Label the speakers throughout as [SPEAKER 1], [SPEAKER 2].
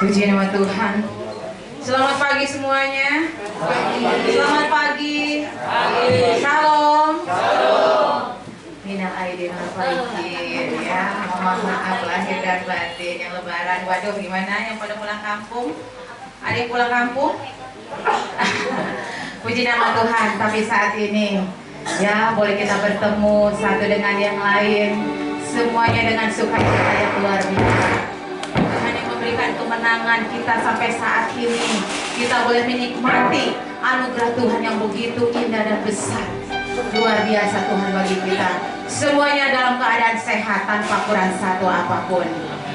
[SPEAKER 1] Puji nama Tuhan. Selamat pagi semuanya. Selamat pagi. Shalom. Minal aidin wal faizin. Ya, mohon maaf lahir dan batin yang lebaran. Waduh, gimana yang pada pulang kampung? Ada yang pulang kampung? Puji nama Tuhan. Tapi saat ini ya boleh kita bertemu satu dengan yang lain, semuanya dengan sukacita yang luar biasa. Tuhan yang memberikan kemenangan kita sampai saat ini. Kita boleh menikmati anugerah Tuhan yang begitu indah dan besar. Luar biasa Tuhan bagi kita. Semuanya dalam keadaan sehat tanpa kurang satu apapun.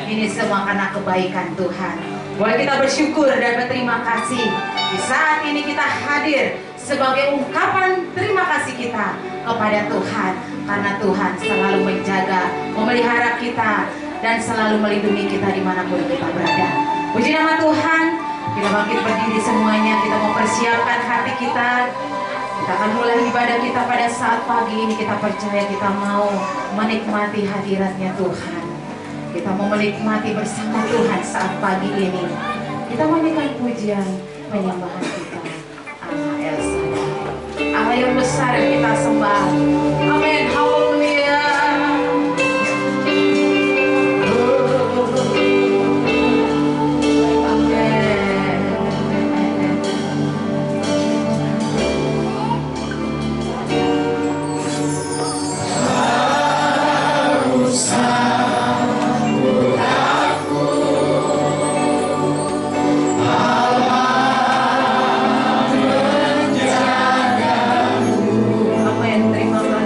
[SPEAKER 1] Ini semua karena kebaikan Tuhan. Boleh kita bersyukur dan berterima kasih. Di saat ini kita hadir sebagai ungkapan terima kasih kita kepada Tuhan. Karena Tuhan selalu menjaga, memelihara kita, dan selalu melindungi kita dimanapun kita berada. Puji nama Tuhan. Kita bangkit berdiri semuanya. Kita mau persiapkan hati kita. Kita akan mulai ibadah kita pada saat pagi ini. Kita percaya kita mau menikmati hadiratnya Tuhan. Kita mau menikmati bersama Tuhan saat pagi ini. Kita menyanyikan pujian penyembahan kita. Allah El Shaddai, Allah yang besar yang kita sembah. Amin. Haleluya. Terima kasih.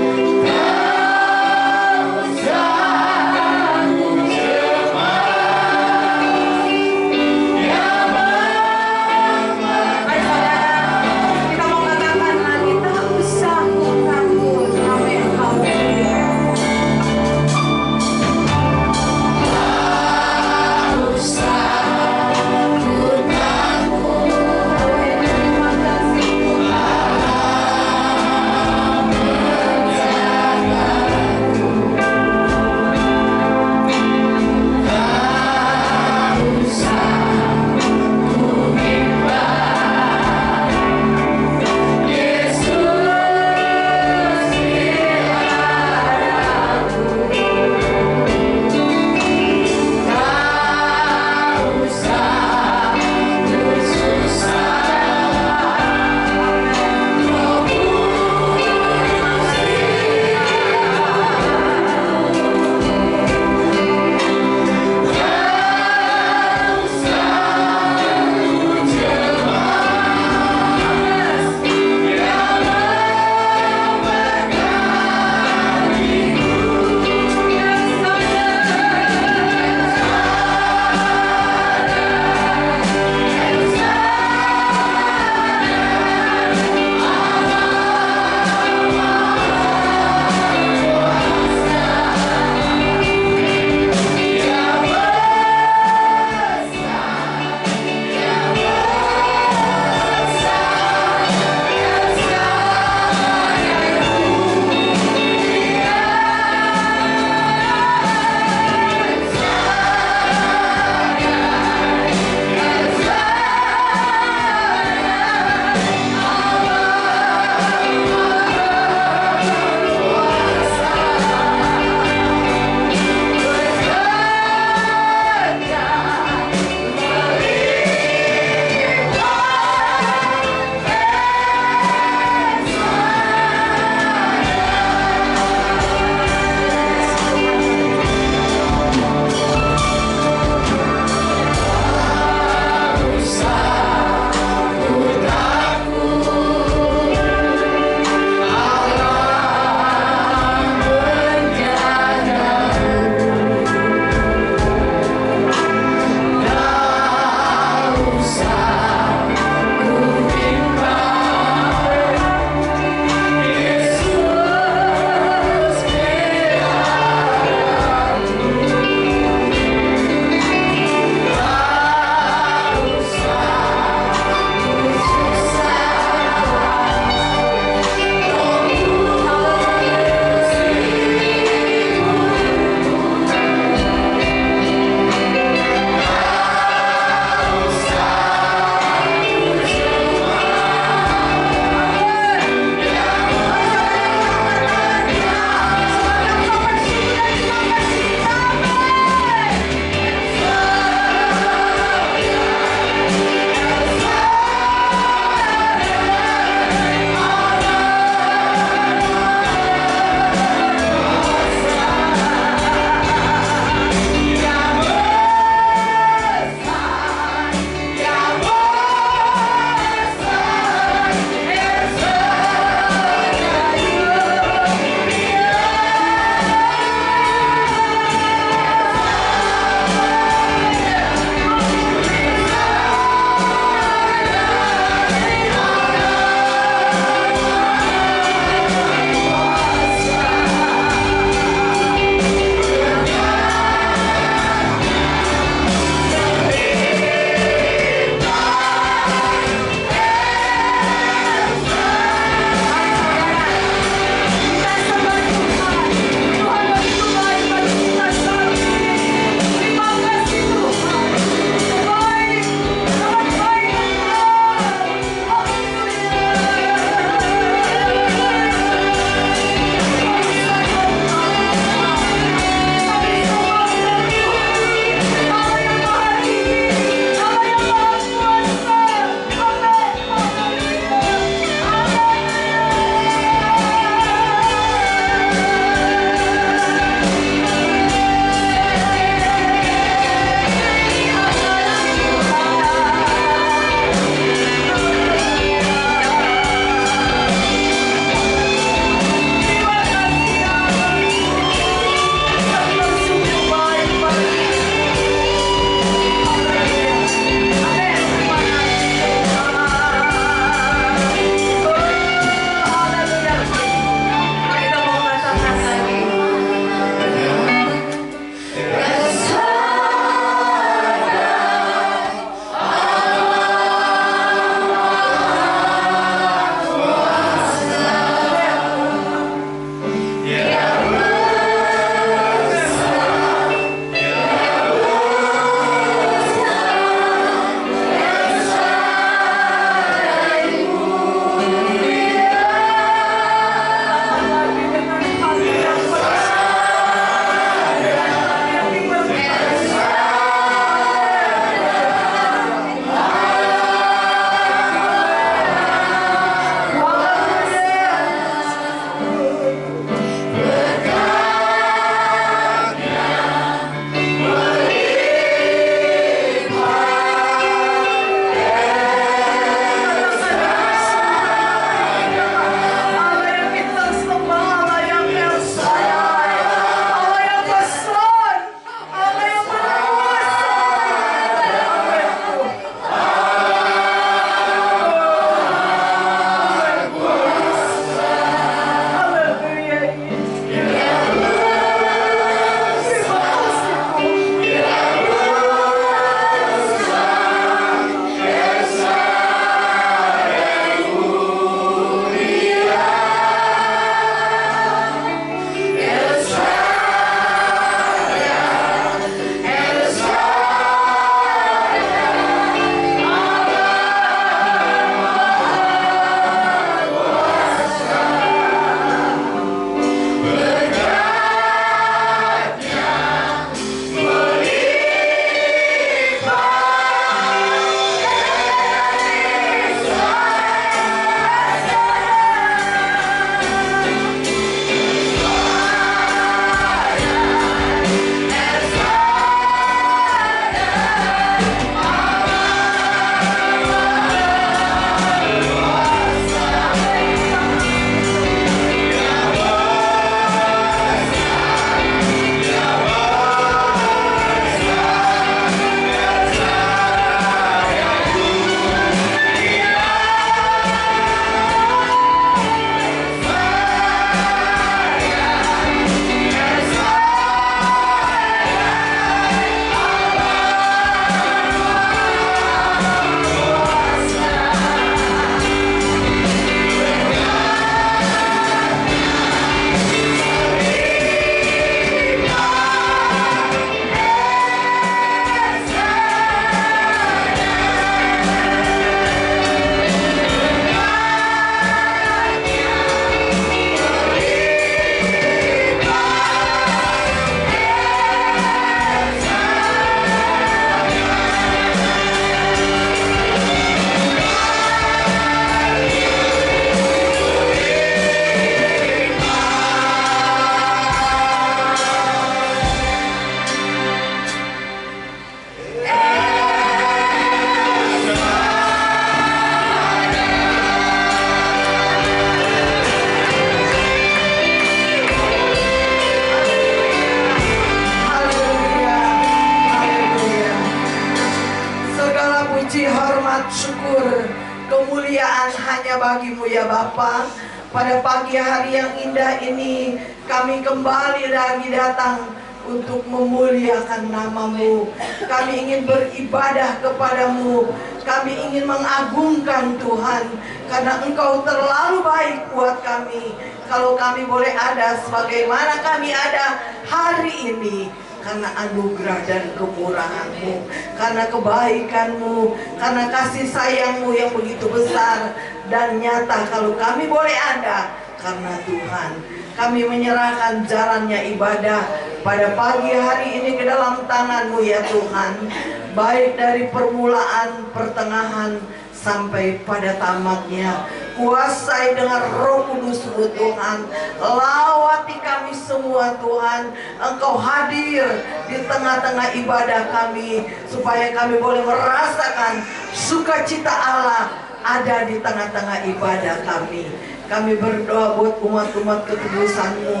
[SPEAKER 2] syukur, kemuliaan hanya bagimu ya Bapa. Pada pagi hari yang indah ini kami kembali lagi datang untuk memuliakan namamu. Kami ingin beribadah kepadamu. Kami ingin mengagungkan Tuhan, karena Engkau terlalu baik buat kami. Kalau kami boleh ada sebagaimana kami ada hari ini, karena anugerah dan kemurahan-Mu, karena kebaikan-Mu, karena kasih sayang-Mu yang begitu besar dan nyata. Kalau kami boleh ada karena Tuhan. Kami menyerahkan jalannya ibadah pada pagi hari ini ke dalam tangan-Mu ya Tuhan. Baik dari permulaan, pertengahan, sampai pada tamatnya. Kuasai dengan Roh Kudus-Mu Tuhan. Lawati kami semua Tuhan. Engkau hadir di tengah-tengah ibadah kami, supaya kami boleh merasakan sukacita Allah ada di tengah-tengah ibadah kami. Kami berdoa buat umat-umat ketudusan-Mu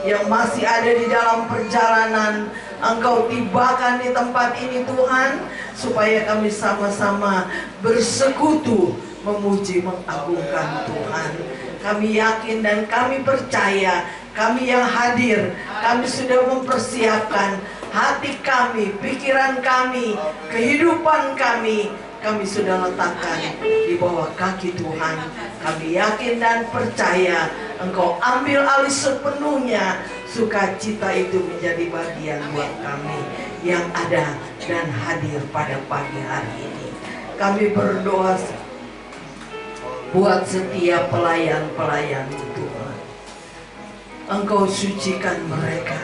[SPEAKER 2] yang masih ada di dalam perjalanan. Engkau tibakan di tempat ini Tuhan, supaya kami sama-sama bersekutu memuji mengagungkan Tuhan. Kami yakin dan kami percaya, kami yang hadir, kami sudah mempersiapkan hati kami, pikiran kami, kehidupan kami sudah letakkan di bawah kaki Tuhan. Kami yakin dan percaya Engkau ambil alih sepenuhnya. Sukacita itu menjadi bagian buat kami yang ada dan hadir pada pagi hari ini. Kami berdoa buat setiap pelayan-pelayan Tuhan. Engkau sucikan mereka,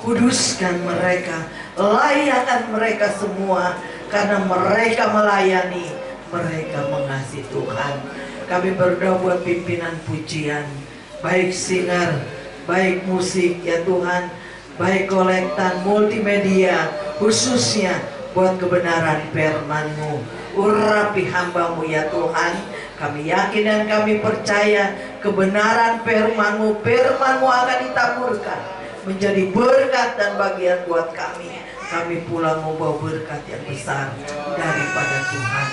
[SPEAKER 2] kuduskan mereka, layakkan mereka semua, karena mereka melayani, mereka mengasihi Tuhan. Kami berdoa buat pimpinan pujian, baik singer, baik musik ya Tuhan, baik kolektan multimedia, khususnya buat kebenaran firman-Mu. Urapi hamba-Mu ya Tuhan. Kami yakin dan kami percaya kebenaran firman-Mu, firman-Mu akan ditaburkan menjadi berkat dan bagian buat kami. Kami pulang membawa berkat yang besar daripada Tuhan.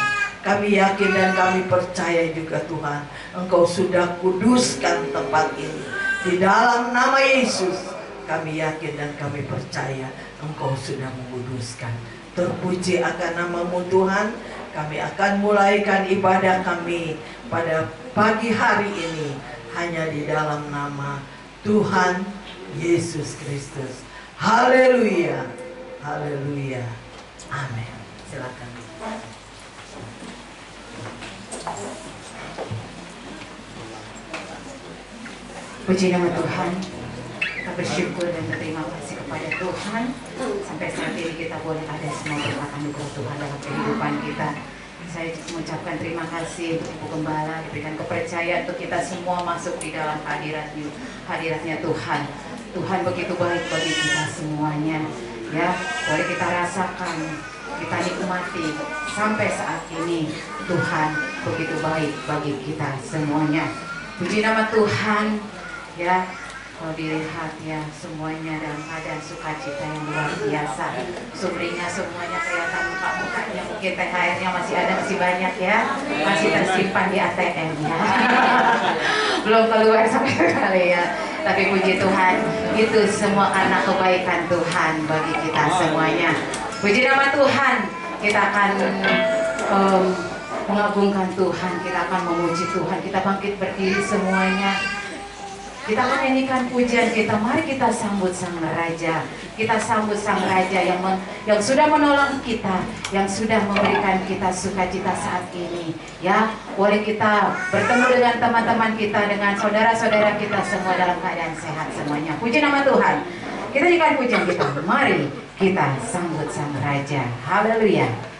[SPEAKER 2] Kami yakin dan kami percaya juga Tuhan, Engkau sudah kuduskan tempat ini. Di dalam nama Yesus kami yakin dan kami percaya Engkau sudah menguduskan. Terpuji akan nama-Mu Tuhan. Kami akan mulaikan ibadah kami pada pagi hari ini hanya di dalam nama Tuhan Yesus Kristus. Haleluya, haleluya, amin. Silakan.
[SPEAKER 1] Puji nama Tuhan. Kita bersyukur dan berterima kasih kepada Tuhan. Sampai saat ini kita boleh ada semua berkat anugerah Tuhan dalam kehidupan kita. Saya mengucapkan terima kasih untuk Ibu Gembala, diberikan kepercayaan untuk kita semua masuk di dalam hadiratnya Tuhan. Tuhan begitu baik bagi kita semuanya. Ya, boleh kita rasakan, kita nikmati sampai saat ini. Tuhan begitu baik bagi kita semuanya. Puji nama Tuhan. Ya, kalau dilihat ya semuanya dalam keadaan sukacita yang luar biasa. Sumringah semuanya kelihatan muka-mukanya. Mungkin THR-nya masih ada, masih banyak ya. Masih tersimpan di ATM ya. Belum keluar sampai sekali ya. Tapi puji Tuhan, itu semua anak kebaikan Tuhan bagi kita semuanya. Puji nama Tuhan. Kita akan mengagungkan Tuhan, kita akan memuji Tuhan. Kita bangkit berdiri semuanya. Kita akan nyanyikan pujian kita. Mari kita sambut Sang Raja. Kita sambut Sang Raja yang sudah menolong kita, yang sudah memberikan kita sukacita saat ini. Ya, boleh kita bertemu dengan teman-teman kita, dengan saudara-saudara kita semua dalam keadaan sehat semuanya. Puji nama Tuhan. Kita nyanyikan pujian kita. Mari kita sambut Sang Raja. Haleluya.
[SPEAKER 3] Yeah.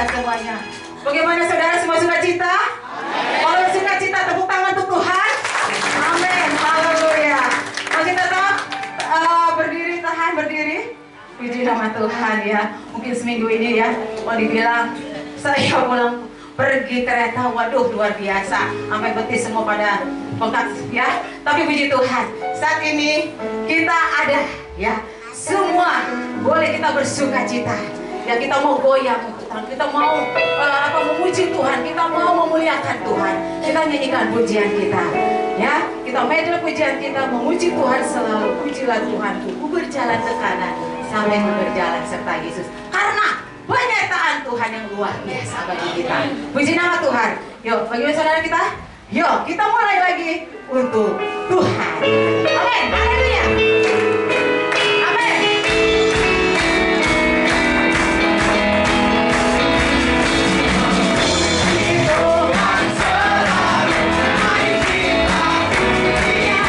[SPEAKER 1] semuanya. Bagaimana saudara, semua sukacita? Kalau sukacita, tepuk tangan untuk Tuhan. Amin. Haleluya. Masih tetap berdiri, tahan berdiri. Puji nama Tuhan ya. Mungkin seminggu ini ya, mau dibilang saya pulang pergi kereta, waduh luar biasa, sampai betis semua pada bengkak ya. Tapi puji Tuhan, saat ini kita ada ya, semua boleh kita bersuka cita ya. Kita mau goyang, kita mau memuji Tuhan, kita mau memuliakan Tuhan. Kita nyanyikan pujian kita ya, kita medley pujian kita, memuji Tuhan selalu. Pujilah Tuhanku, ku berjalan ke kanan sampai ku berjalan serta Yesus, karena penyertaan Tuhan yang luar biasa bagi kita. Puji nama Tuhan. Yuk, bagaimana saudara kita? Yuk, kita mulai lagi untuk Tuhan. Amin. Haleluya. Amin. Tuhan selalu mari kita puji.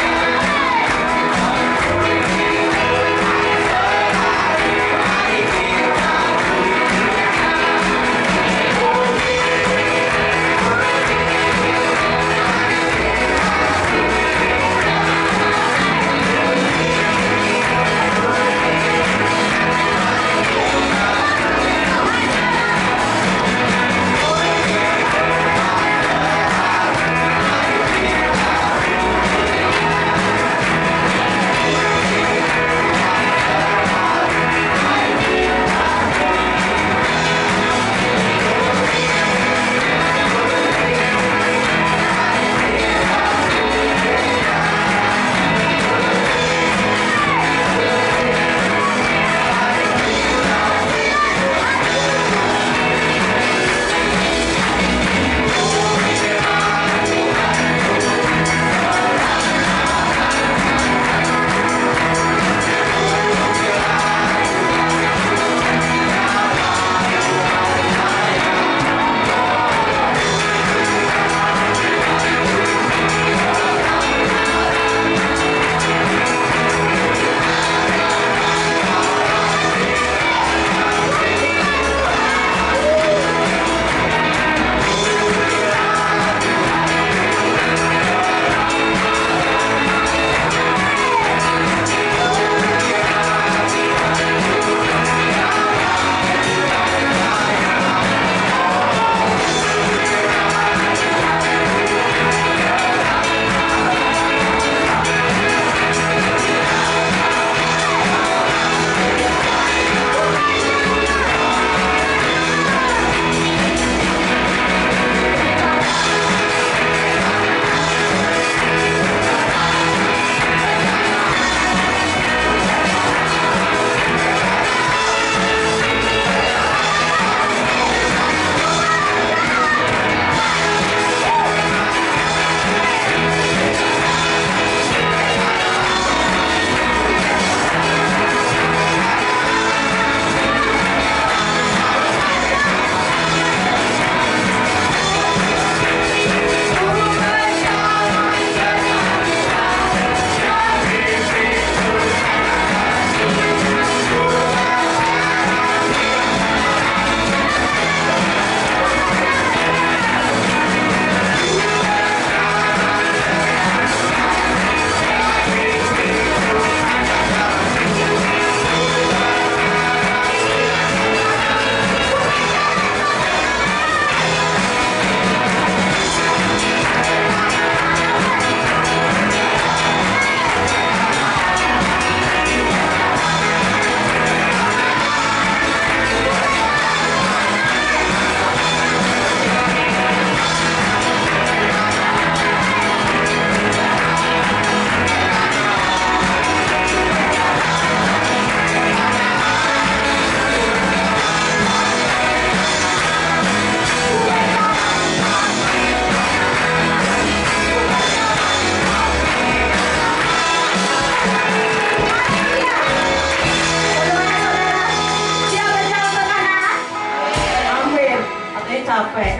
[SPEAKER 1] capek.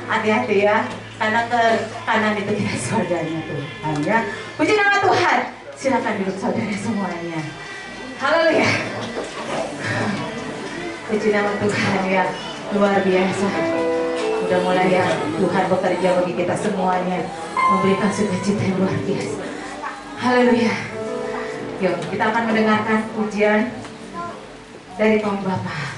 [SPEAKER 1] Hati-hati ya, karena ke kanan itu kita saudaranya Tuhan ya. Puji nama Tuhan. Silakan duduk saudara semuanya. Haleluya. Puji nama Tuhan ya. Luar biasa. Udah mulai ya Tuhan bekerja bagi kita semuanya, memberikan sukacita yang luar biasa. Haleluya. Yuk kita akan mendengarkan pujian dari Tuhan Bapa.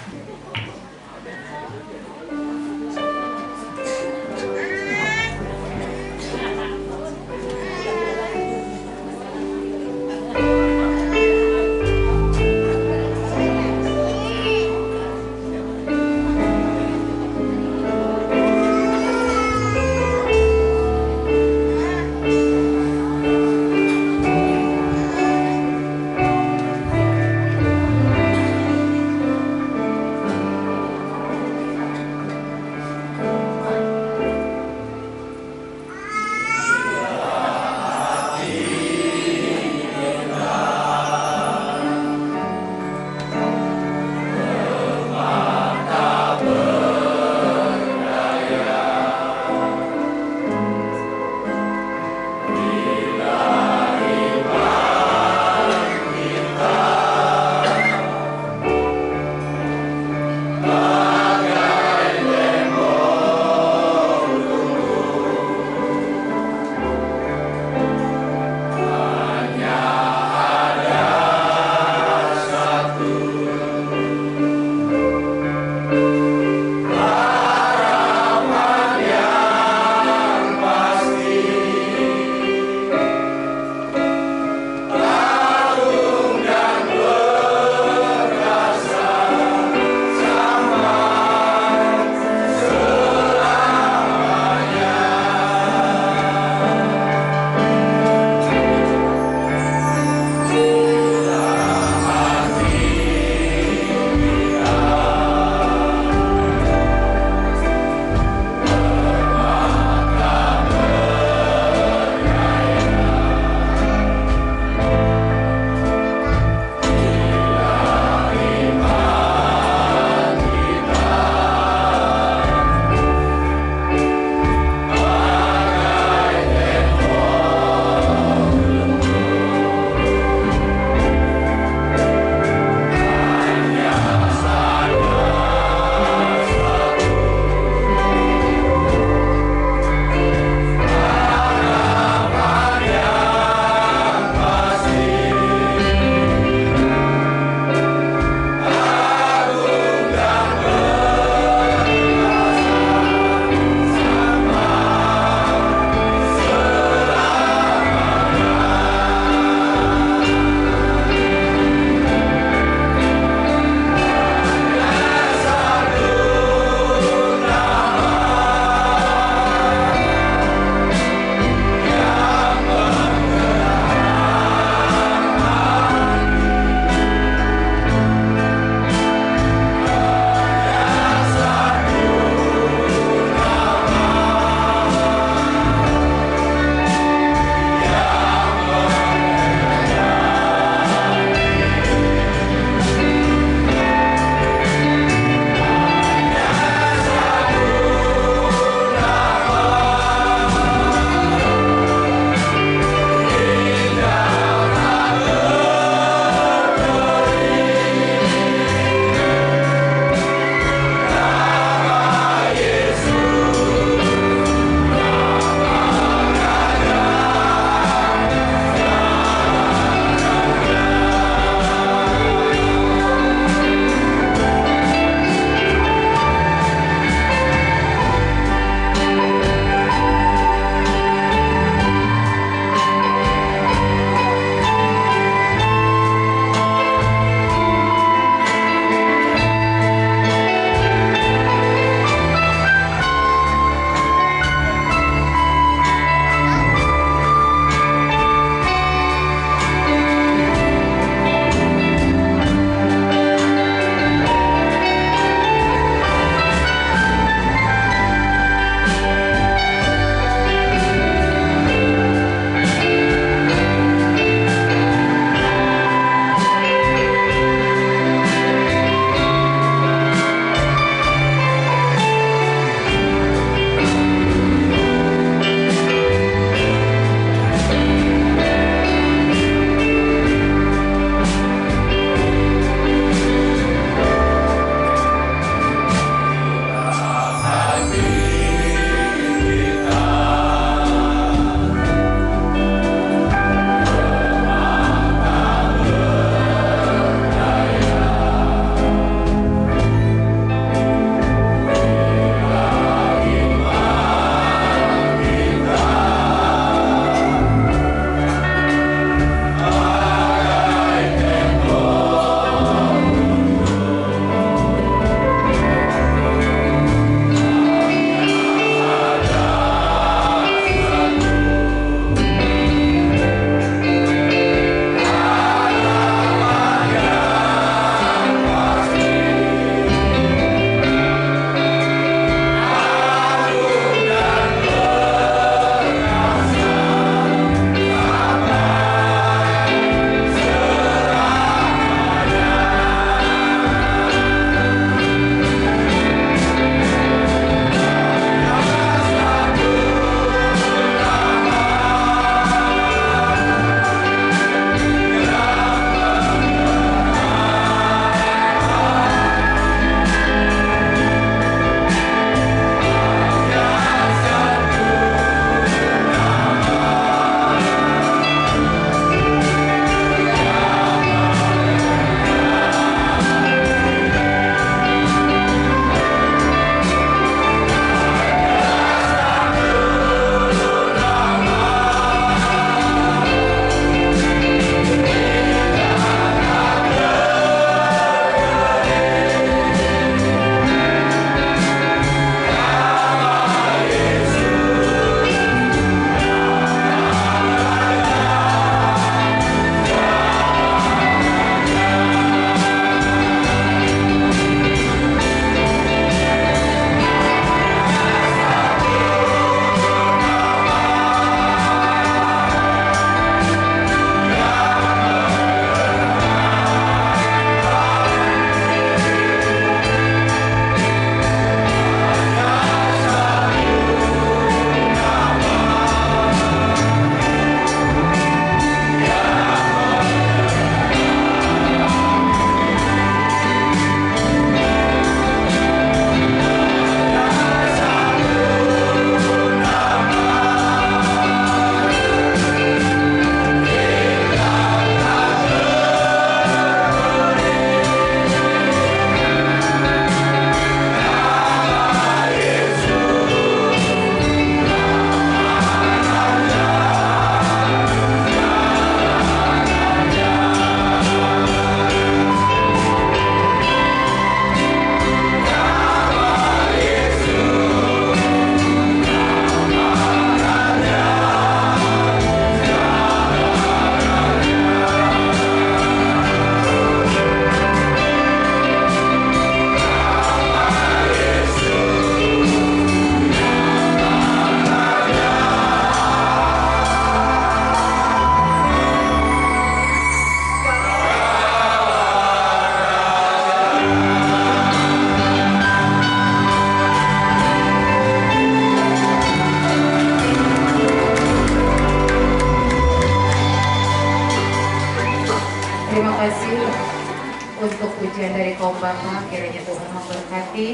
[SPEAKER 1] kaum Bapa, kiranya Tuhan memberkati.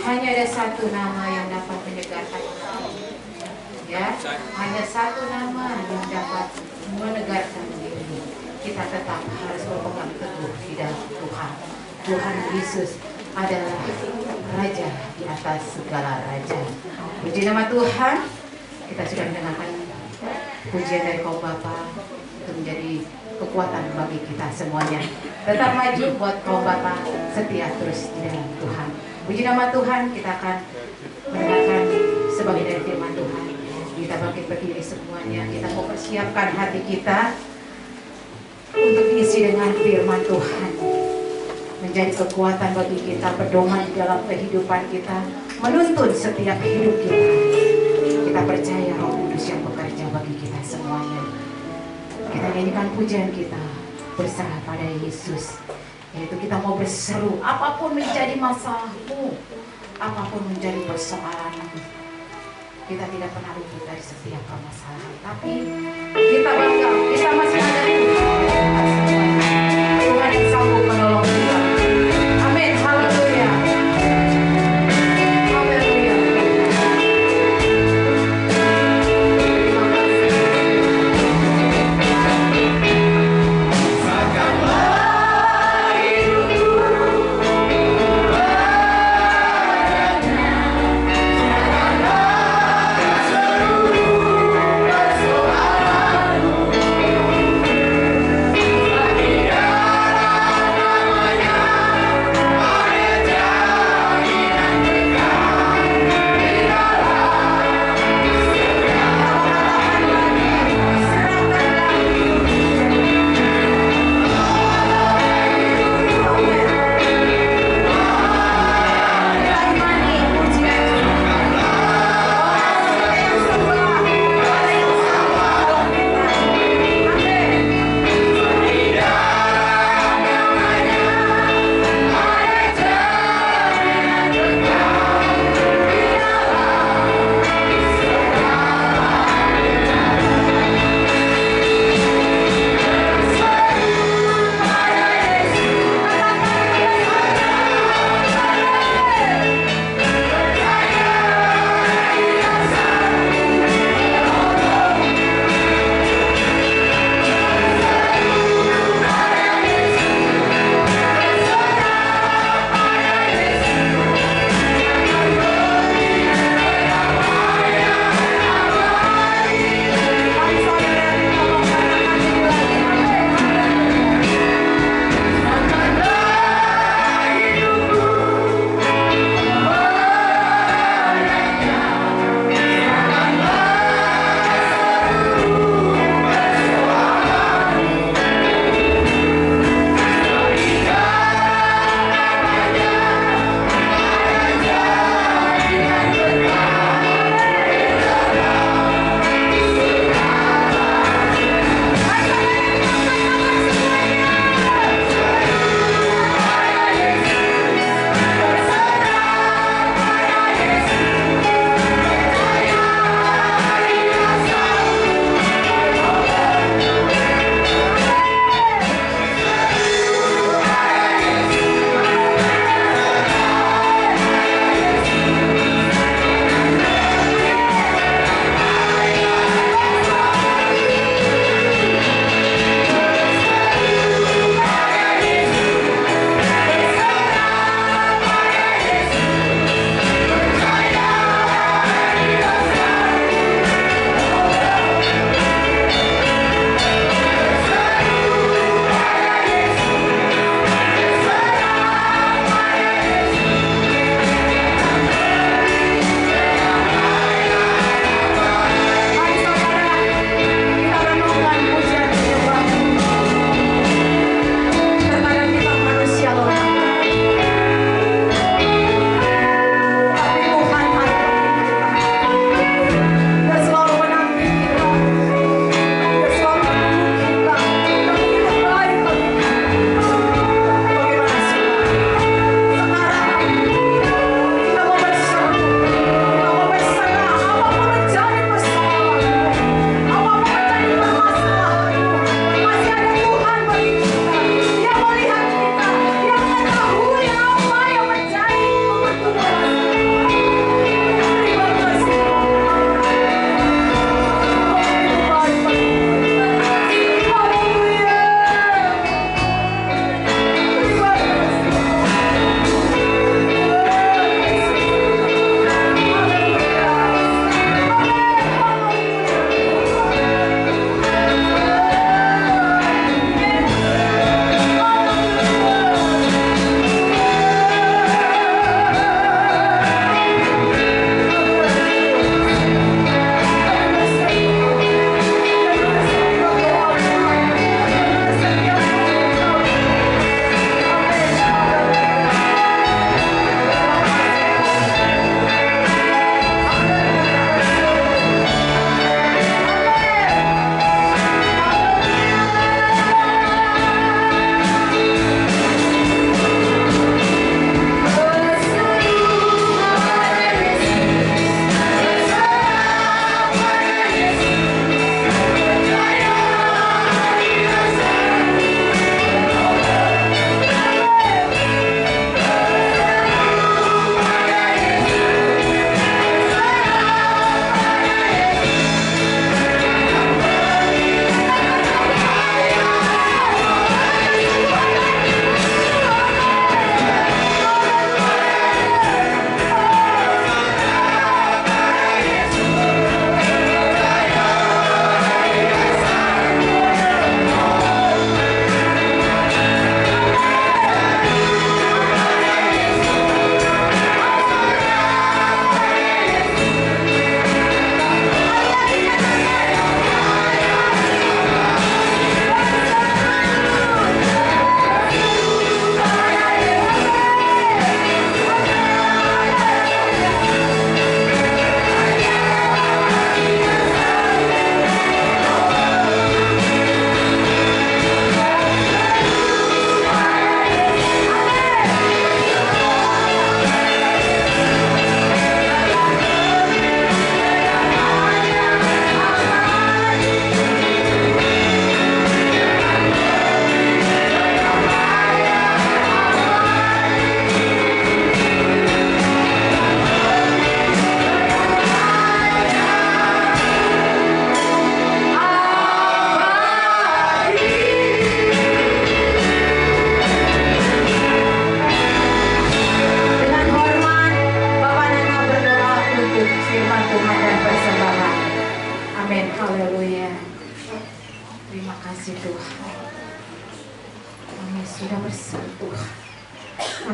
[SPEAKER 1] Hanya ada satu nama yang dapat menyegarkan, ya, hanya satu nama yang dapat menegarkan diri. Kita tetap harus berpegang teguh di dalam Tuhan. Tuhan Yesus adalah Raja di atas segala raja. Puji nama Tuhan. Kita sudah mendengarkan pujian dari kaum Bapa. Itu menjadi kekuatan bagi kita semuanya. Tetap maju buat kaum Bapa, setia terus di dalam Tuhan. Puji nama Tuhan. Kita akan mendengarkan sebagai dari firman Tuhan. Kita bangkit berdiri semuanya. Kita mau persiapkan hati kita untuk diisi dengan firman Tuhan, menjadi kekuatan bagi kita, pedoman di dalam kehidupan kita, menuntun setiap hidup kita. Kita percaya Roh Kudus yang bekerja bagi kita semuanya. Kita nyanyikan pujian kita, berserah pada Yesus. Yaitu kita mau berseru, apapun menjadi masalahmu, apapun menjadi persoalanmu, kita tidak pernah luput dari setiap permasalahan. Tapi kita bangga, kita masih ada Tuhan. Tuhan yang sanggup menolong kita. Amin, haleluya. Haleluya. Terima kasih.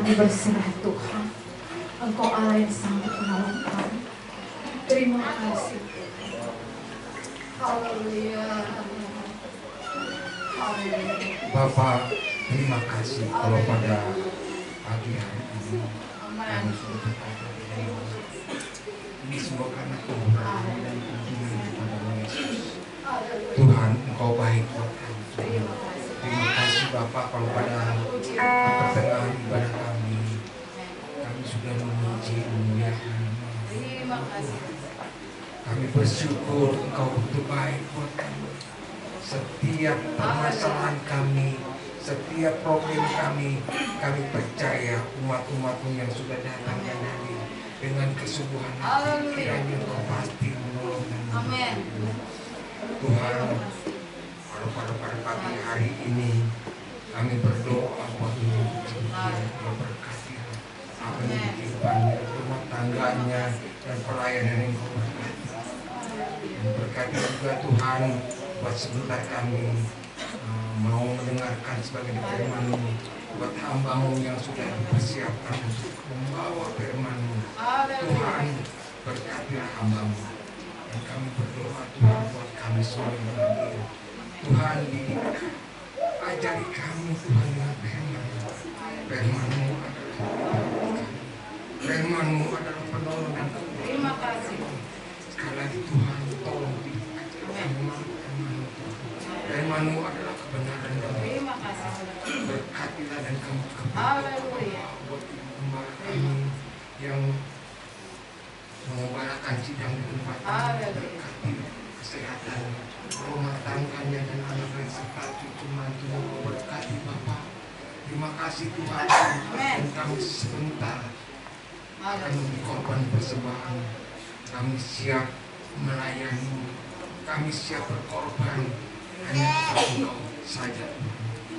[SPEAKER 1] Kami berserah Tuhan. Engkau Allah yang sanggup menolong kami. Terima kasih. Haleluya. Haleluya.
[SPEAKER 3] Bapak, terima kasih kalau pada pagi hari ini kami sudah berada di dalam ini semua karena kemurahan dan kunjungan kepada Yesus. Tuhan, Engkau baik buat kami. Terima kasih Bapak kalau pada pertengahan ibadah kami sudah memuji memuliakan nama.
[SPEAKER 1] Terima kasih.
[SPEAKER 3] Kami bersyukur Engkau begitu baik buat kami. Setiap permasalahan kami, setiap problem kami percaya umat-umatmu yang sudah datang dan hadir dengan kesungguhan hati, kiranya Engkau pasti menolong dan membantu. Tuhan, kalau pada pagi hari ini kami berdoa buat Engkau berkati apa yang kehidupannya, rumah tangganya dan pelayanan yang Engkau berkati. Dan berkati juga Tuhan buat sebentar kami mau mendengarkan sebagai firman-Mu buat hamba-Mu yang sudah dipersiapkan untuk membawa firman-Mu. Tuhan, berkatilah hamba-Mu. Dan kami berdoa Tuhan buat kami semua yang hadir. Tuhan, didikkan, ajari kami Tuhan dengan firman-Mu. Firman-Mu adalah kami. Firman-Mu adalah penolong dan kekuatan.
[SPEAKER 1] Terima kasih.
[SPEAKER 3] Sekali lagi Tuhan, tolong didikkan kami. Firman-Mu adalah kebenaran dan
[SPEAKER 1] Terima kasih.
[SPEAKER 3] berkatilah dan kamu
[SPEAKER 1] Haleluya.
[SPEAKER 3] buat hamba kami yang mengembalakan sidang di tempat ini. Berkati kesehatan rumah tangganya dan anak-anak serta cucu mantunya. Berkati Bapak. Terima kasih Tuhan. Dan kami sebentar akan memberi korban persembahan. Kami siap melayani. Kami siap berkorban hanya kepada Engkau saja.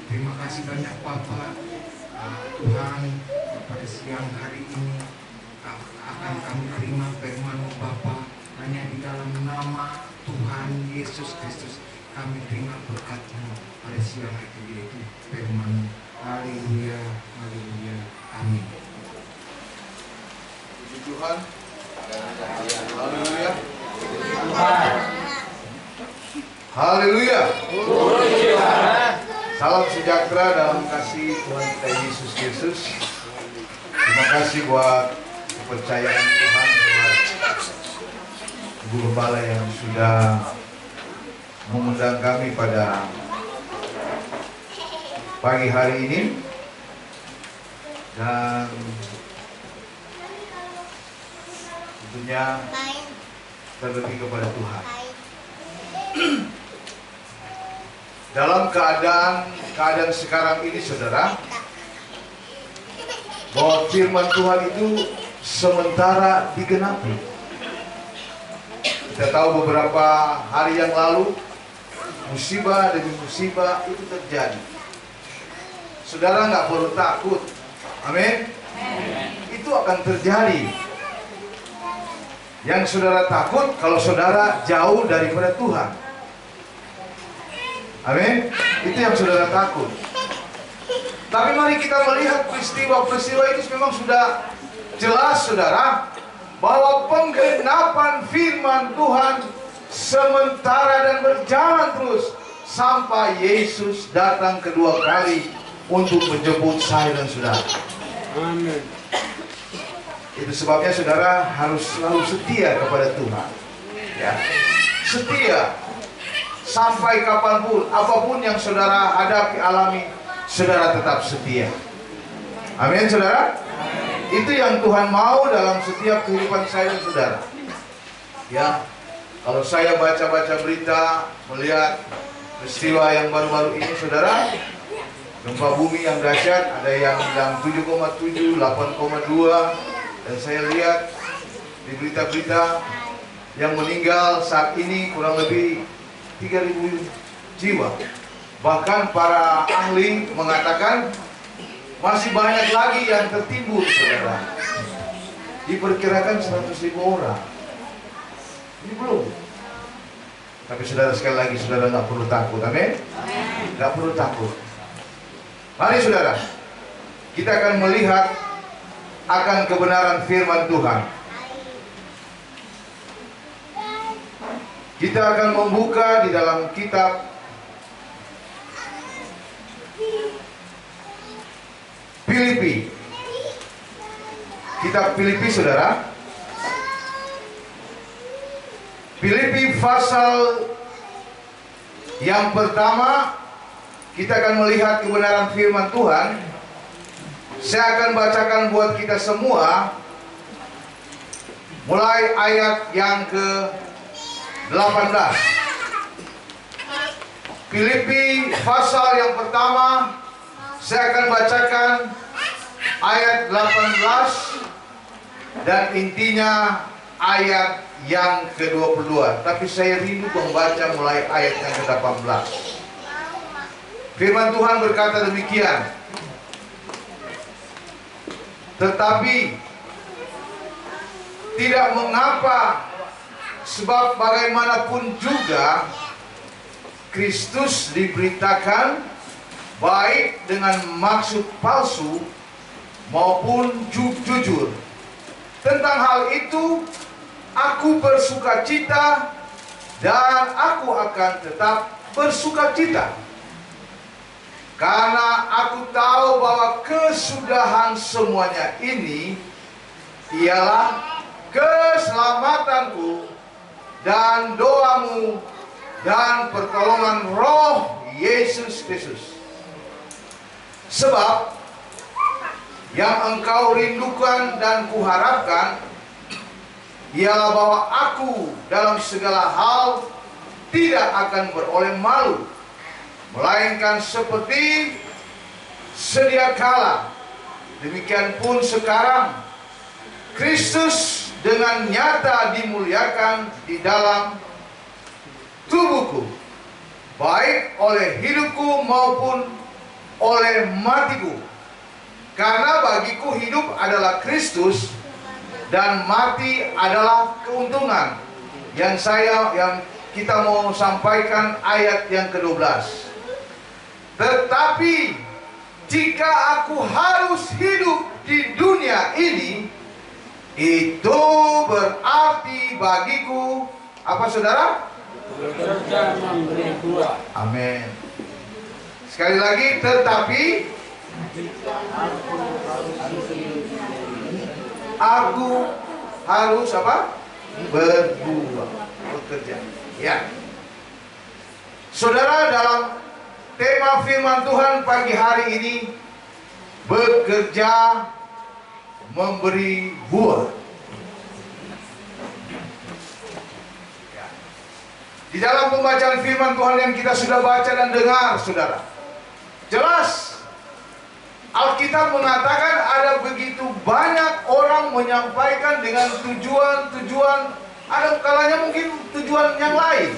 [SPEAKER 3] Terima kasih banyak Bapak. Tuhan, pada siang hari ini akan kami terima firman-Mu Bapa. Hanya di dalam nama Tuhan Yesus Kristus kami terima berkat-Mu pada siang hari ini, yaitu firman-Mu. Haleluya, haleluya, amin.
[SPEAKER 4] Puji Tuhan. Haleluya. Haleluya. Salam sejahtera dalam kasih Tuhan kita Yesus Kristus. Terima kasih buat kepercayaan Tuhan lewat Ibu Gembala yang sudah mengundang kami pada pagi hari ini. Dan tentunya terlebih kepada Tuhan. Dalam keadaan sekarang ini saudara, bahwa firman Tuhan itu sementara digenapi. Kita tahu beberapa hari yang lalu musibah demi musibah itu terjadi. Saudara nggak perlu takut, amin. Itu akan terjadi. Yang saudara takut kalau saudara jauh daripada Tuhan. Amin. Itu yang saudara takut. Tapi mari kita melihat peristiwa-peristiwa itu memang sudah jelas saudara, bahwa penggenapan firman Tuhan sementara dan berjalan terus sampai Yesus datang kedua kali untuk menjemput saya dan saudara.
[SPEAKER 5] Amin.
[SPEAKER 4] Itu sebabnya saudara harus selalu setia kepada Tuhan. Ya, setia sampai kapanpun, apapun yang saudara hadapi, alami, saudara tetap setia. Amin, saudara. Itu yang Tuhan mau dalam setiap kehidupan saya dan saudara. Ya, kalau saya baca-baca berita, melihat peristiwa yang baru-baru ini, saudara, gempa bumi yang dahsyat, ada yang bilang 7,7, 8,2, dan saya lihat di berita-berita yang meninggal saat ini kurang lebih 3.000 jiwa. Bahkan para ahli mengatakan masih banyak lagi yang tertimbun, saudara. Diperkirakan 100.000 orang. Ini belum. Tapi saudara, sekali lagi saudara nggak perlu takut, amin? Nggak perlu takut. Mari saudara, kita akan melihat akan kebenaran firman Tuhan. Kita akan membuka di dalam kitab Filipi. Kitab Filipi, saudara. Filipi pasal yang pertama, kita akan melihat kebenaran firman Tuhan. Saya akan bacakan buat kita semua mulai ayat yang ke-18. Filipi pasal yang pertama, saya akan bacakan ayat 18 dan intinya ayat yang ke-22. Tapi saya rindu membaca mulai ayat yang ke-18. Firman Tuhan berkata demikian. Tetapi tidak mengapa, sebab bagaimanapun juga Kristus diberitakan baik dengan maksud palsu maupun jujur. Tentang hal itu aku bersukacita dan aku akan tetap bersukacita. Karena aku tahu bahwa kesudahan semuanya ini ialah keselamatanku dan doamu dan pertolongan Roh Yesus Kristus. Sebab yang engkau rindukan dan kuharapkan ialah bahwa aku dalam segala hal tidak akan beroleh malu, melainkan seperti sedia kala, demikian pun sekarang Kristus dengan nyata dimuliakan di dalam tubuhku, baik oleh hidupku maupun oleh matiku. Karena bagiku hidup adalah Kristus dan mati adalah keuntungan. Yang kita mau sampaikan ayat yang ke-12. Tetapi jika aku harus hidup di dunia ini, itu berarti bagiku apa, saudara?
[SPEAKER 5] Bekerja memberi buah.
[SPEAKER 4] Amin. Sekali lagi, tetapi aku harus apa? Berbuah, bekerja. Ya. Saudara, dalam tema firman Tuhan pagi hari ini, bekerja memberi buah. Ya. Di dalam pembacaan firman Tuhan yang kita sudah baca dan dengar, saudara, jelas Alkitab mengatakan ada begitu banyak orang menyampaikan dengan tujuan-tujuan, ada kalanya mungkin tujuan yang lain.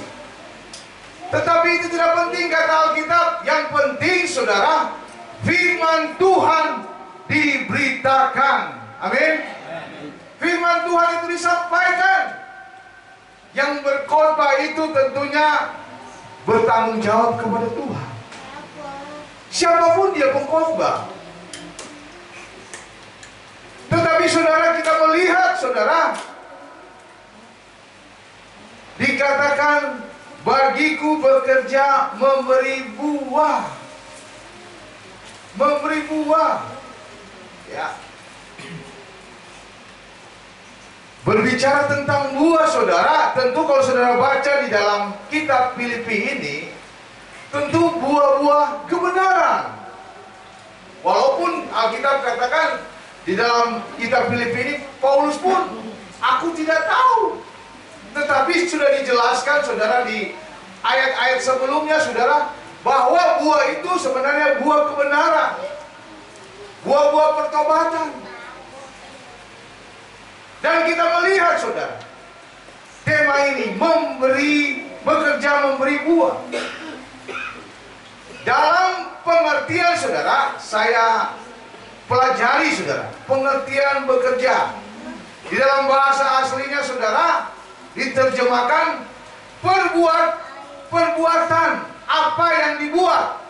[SPEAKER 4] Tetapi itu tidak penting, kata Alkitab. Yang penting, saudara, firman Tuhan diberitakan. Amin. Firman Tuhan itu disampaikan. Yang berkhotbah itu tentunya bertanggung jawab kepada Tuhan. Siapapun dia pengkhotbah. Tetapi saudara, kita melihat, saudara, dikatakan bagiku bekerja memberi buah. Memberi buah. Ya. Berbicara tentang buah, saudara, tentu kalau saudara baca di dalam kitab Filipi ini, tentu buah-buah kebenaran. Walaupun Alkitab katakan di dalam kitab Filipi ini, Paulus pun, aku tidak tahu. Tetapi sudah dijelaskan, saudara, di ayat-ayat sebelumnya, saudara, bahwa buah itu sebenarnya buah kebenaran, buah-buah pertobatan. Dan kita melihat, saudara, tema ini bekerja memberi buah. Dalam pengertian, saudara, saya pelajari, saudara, pengertian bekerja. Di dalam bahasa aslinya, saudara, diterjemahkan perbuatan apa yang dibuat.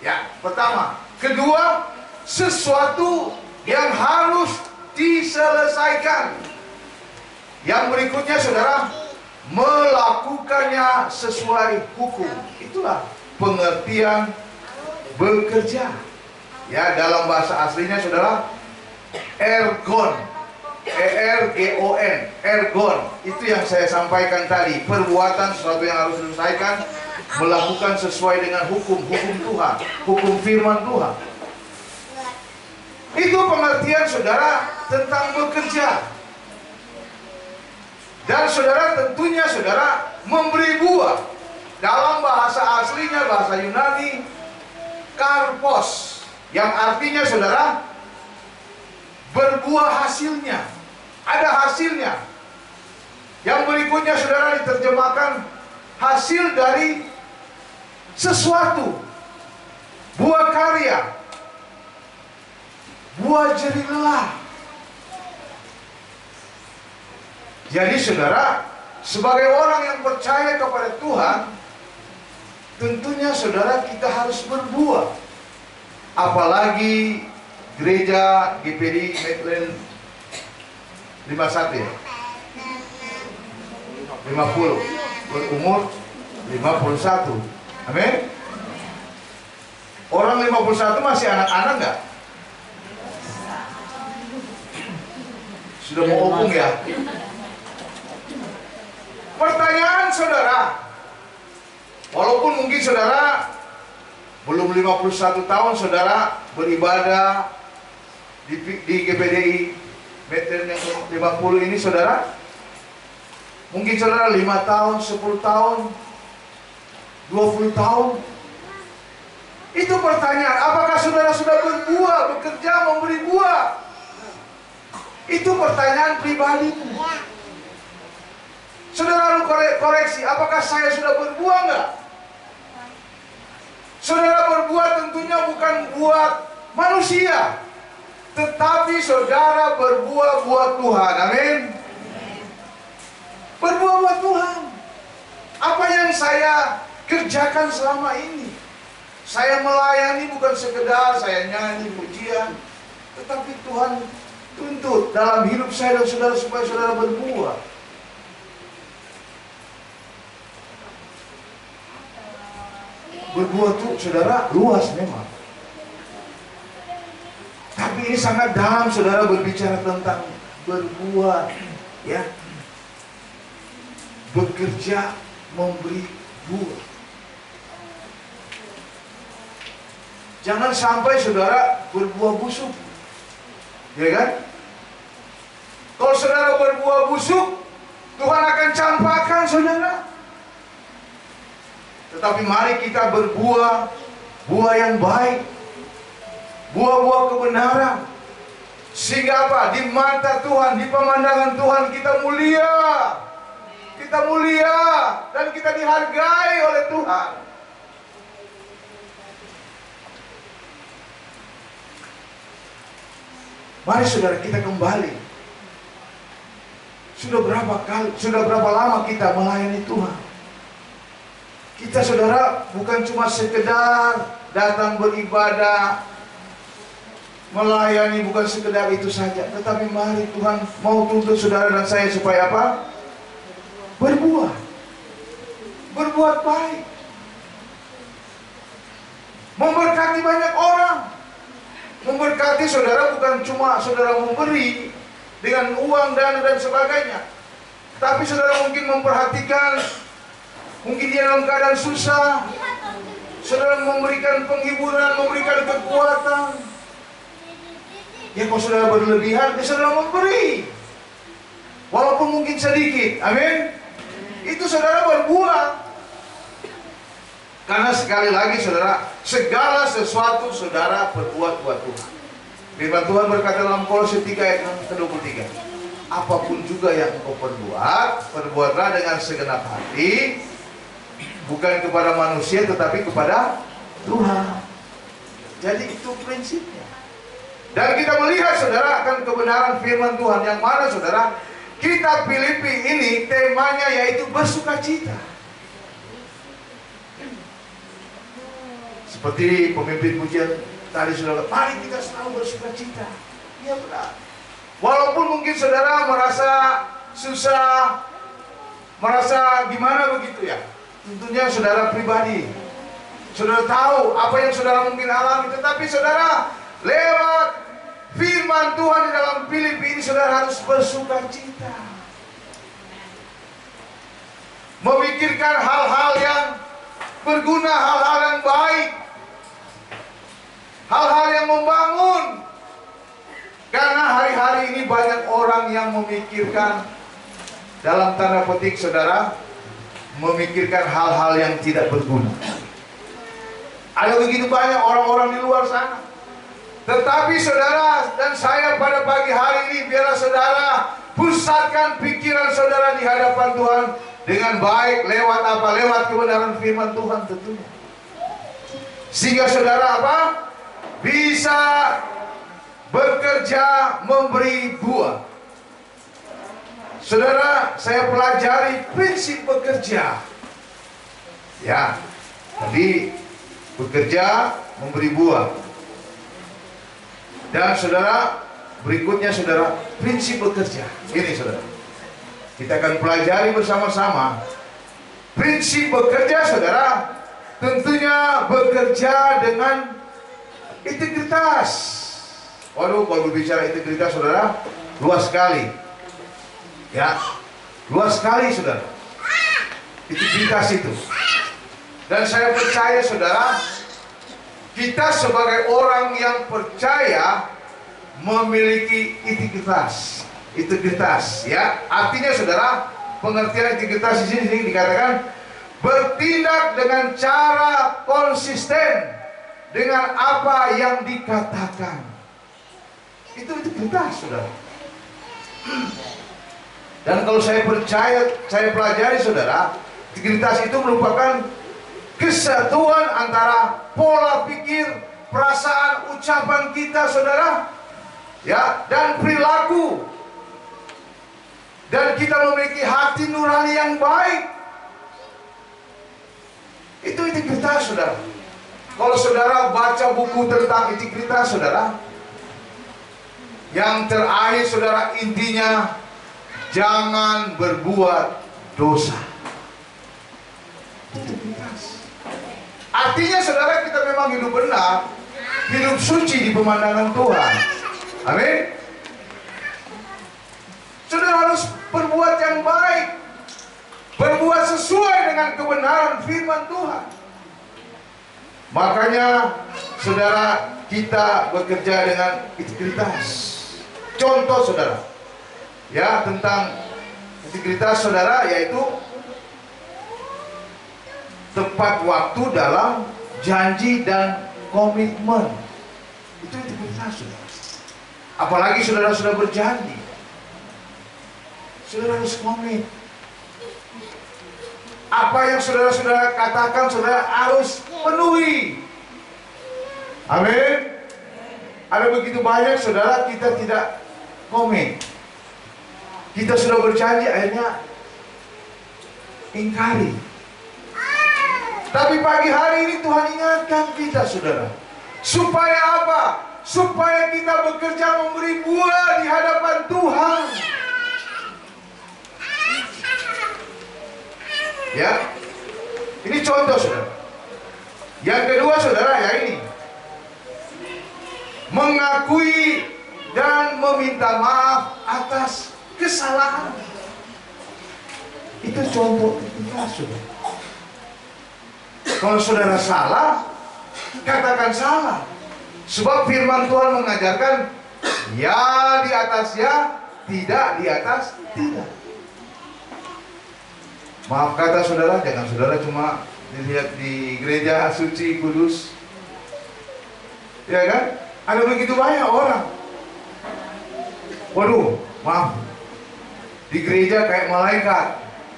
[SPEAKER 4] Ya, pertama. Kedua, sesuatu yang harus diselesaikan. Yang berikutnya saudara, melakukannya sesuai hukum. Itulah pengertian bekerja. Ya, dalam bahasa aslinya saudara, ergon, ERGON, ergon. Itu yang saya sampaikan tadi, perbuatan sesuatu yang harus diselesaikan, melakukan sesuai dengan hukum Tuhan, hukum firman Tuhan. Itu pengertian saudara tentang bekerja. Dan saudara tentunya saudara memberi buah. Dalam bahasa aslinya, bahasa Yunani, karpos, yang artinya saudara berbuah hasilnya, ada hasilnya. Yang berikutnya saudara diterjemahkan hasil dari sesuatu, buah karya, buah jerih lelah. Jadi saudara, sebagai orang yang percaya kepada Tuhan, tentunya saudara kita harus berbuah. Apalagi gereja GPD Medland 51 ya, 50, berumur 51. Amin. Orang 51 masih anak-anak nggak? Sudah mau opung ya? Pertanyaan saudara, walaupun mungkin saudara belum 51 tahun saudara beribadah di GPDI Medland yang 50 ini saudara, mungkin saudara 5 tahun, 10 tahun, 20 tahun. Itu pertanyaan, apakah saudara sudah berbuah, bekerja, memberi buah? Itu pertanyaan pribadi. Saudara lalu koreksi, apakah saya sudah berbuah enggak? Saudara berbuah tentunya bukan buat manusia, tetapi saudara berbuah buat Tuhan. Amin. Berbuah buat Tuhan. Apa yang saya kerjakan selama ini, saya melayani bukan sekedar saya nyanyi pujian, tetapi Tuhan tuntut dalam hidup saya dan saudara supaya saudara berbuah. Berbuah tuh saudara luas memang, tapi ini sangat dalam saudara berbicara tentang berbuah, ya, bekerja, memberi buah. Jangan sampai saudara berbuah busuk, ya kan? Kalau saudara berbuah busuk, Tuhan akan campakkan saudara. Tetapi mari kita berbuah, buah yang baik, buah-buah kebenaran. Sehingga apa? Di mata Tuhan, di pemandangan Tuhan kita mulia. Kita mulia dan kita dihargai oleh Tuhan. Mari saudara kita kembali. Sudah berapa lama kita melayani Tuhan? Kita saudara bukan cuma sekedar datang beribadah, melayani, bukan sekedar itu saja. Tetapi mari Tuhan mau tuntut saudara dan saya supaya apa? Berbuah. Berbuat baik. Memberkati banyak orang. Memberkati saudara bukan cuma saudara memberi dengan uang, dana dan sebagainya. Tapi saudara mungkin memperhatikan, mungkin dia dalam keadaan susah, saudara memberikan penghiburan, memberikan kekuatan. Ya kalau saudara berlebihan, ya saudara memberi, walaupun mungkin sedikit. Amin. Itu saudara berbuah. Karena sekali lagi saudara, segala sesuatu saudara berbuat buat Tuhan. Firman Tuhan berkata dalam Kolose 3 ayat 23, apapun juga yang engkau perbuat, perbuatlah dengan segenap hati, bukan kepada manusia tetapi kepada Tuhan. Jadi itu prinsipnya. Dan kita melihat saudara akan kebenaran firman Tuhan yang mana saudara, kitab Filipi ini temanya yaitu bersukacita. Seperti pemimpin pujian tadi saudara, mari kita selalu bersuka cita. Iya benar. Walaupun mungkin saudara merasa susah, merasa gimana begitu ya. Tentunya saudara pribadi, saudara tahu apa yang saudara mungkin alami. Tetapi saudara, lewat firman Tuhan di dalam Filipi ini, saudara harus bersuka cita. Memikirkan hal-hal yang berguna, hal-hal yang baik, hal-hal yang membangun. Karena hari-hari ini banyak orang yang memikirkan, dalam tanda petik saudara, memikirkan hal-hal yang tidak berguna. Ada begitu banyak orang-orang di luar sana. Tetapi saudara dan saya pada pagi hari ini, biarlah saudara pusatkan pikiran saudara di hadapan Tuhan dengan baik. Lewat apa? Lewat kebenaran firman Tuhan tentunya. Sehingga saudara apa? Bisa bekerja memberi buah. Saudara, saya pelajari prinsip bekerja. Ya, tadi bekerja memberi buah. Dan saudara, berikutnya saudara, prinsip bekerja. Ini saudara, kita akan pelajari bersama-sama. Prinsip bekerja saudara, tentunya bekerja dengan integritas. Waduh, kalau berbicara integritas saudara, luas sekali. Ya, luas sekali saudara. Integritas itu. Dan saya percaya saudara, kita sebagai orang yang percaya memiliki integritas. Integritas, ya. Artinya saudara, pengertian integritas di sini dikatakan bertindak dengan cara konsisten dengan apa yang dikatakan. Itu integritas saudara. Dan kalau saya percaya, saya pelajari saudara, integritas itu merupakan kesatuan antara pola pikir, perasaan, ucapan kita saudara, ya, dan perilaku. Dan kita memiliki hati nurani yang baik. Itu integritas saudara. Kalau saudara baca buku tentang integritas saudara, yang terakhir saudara, intinya jangan berbuat dosa. Integritas. Artinya saudara, kita memang hidup benar, hidup suci di pemandangan Tuhan. Amin. Saudara harus berbuat yang baik, berbuat sesuai dengan kebenaran firman Tuhan. Makanya saudara, kita bekerja dengan integritas. Contoh saudara, ya, tentang integritas saudara, yaitu tepat waktu dalam janji dan komitmen. Itu integritas saudara. Apalagi saudara sudah berjanji, saudara harus komit. Apa yang saudara katakan, saudara harus penuhi. Amin. Ada begitu banyak saudara kita tidak komit. Kita sudah berjanji, akhirnya ingkari. Tapi pagi hari ini Tuhan ingatkan kita saudara, supaya apa? Supaya kita bekerja memberi buah di hadapan Tuhan. Ya, ini contoh saudara. Yang kedua saudara, ya ini, mengakui dan meminta maaf atas kesalahan. Itu contoh kita saudara. Kalau saudara salah, katakan salah. Sebab firman Tuhan mengajarkan, ya di atas ya, tidak di atas tidak. Maaf kata saudara, jangan saudara cuma dilihat di gereja suci kudus, ya kan? Ada begitu banyak orang, waduh, maaf, di gereja kayak malaikat,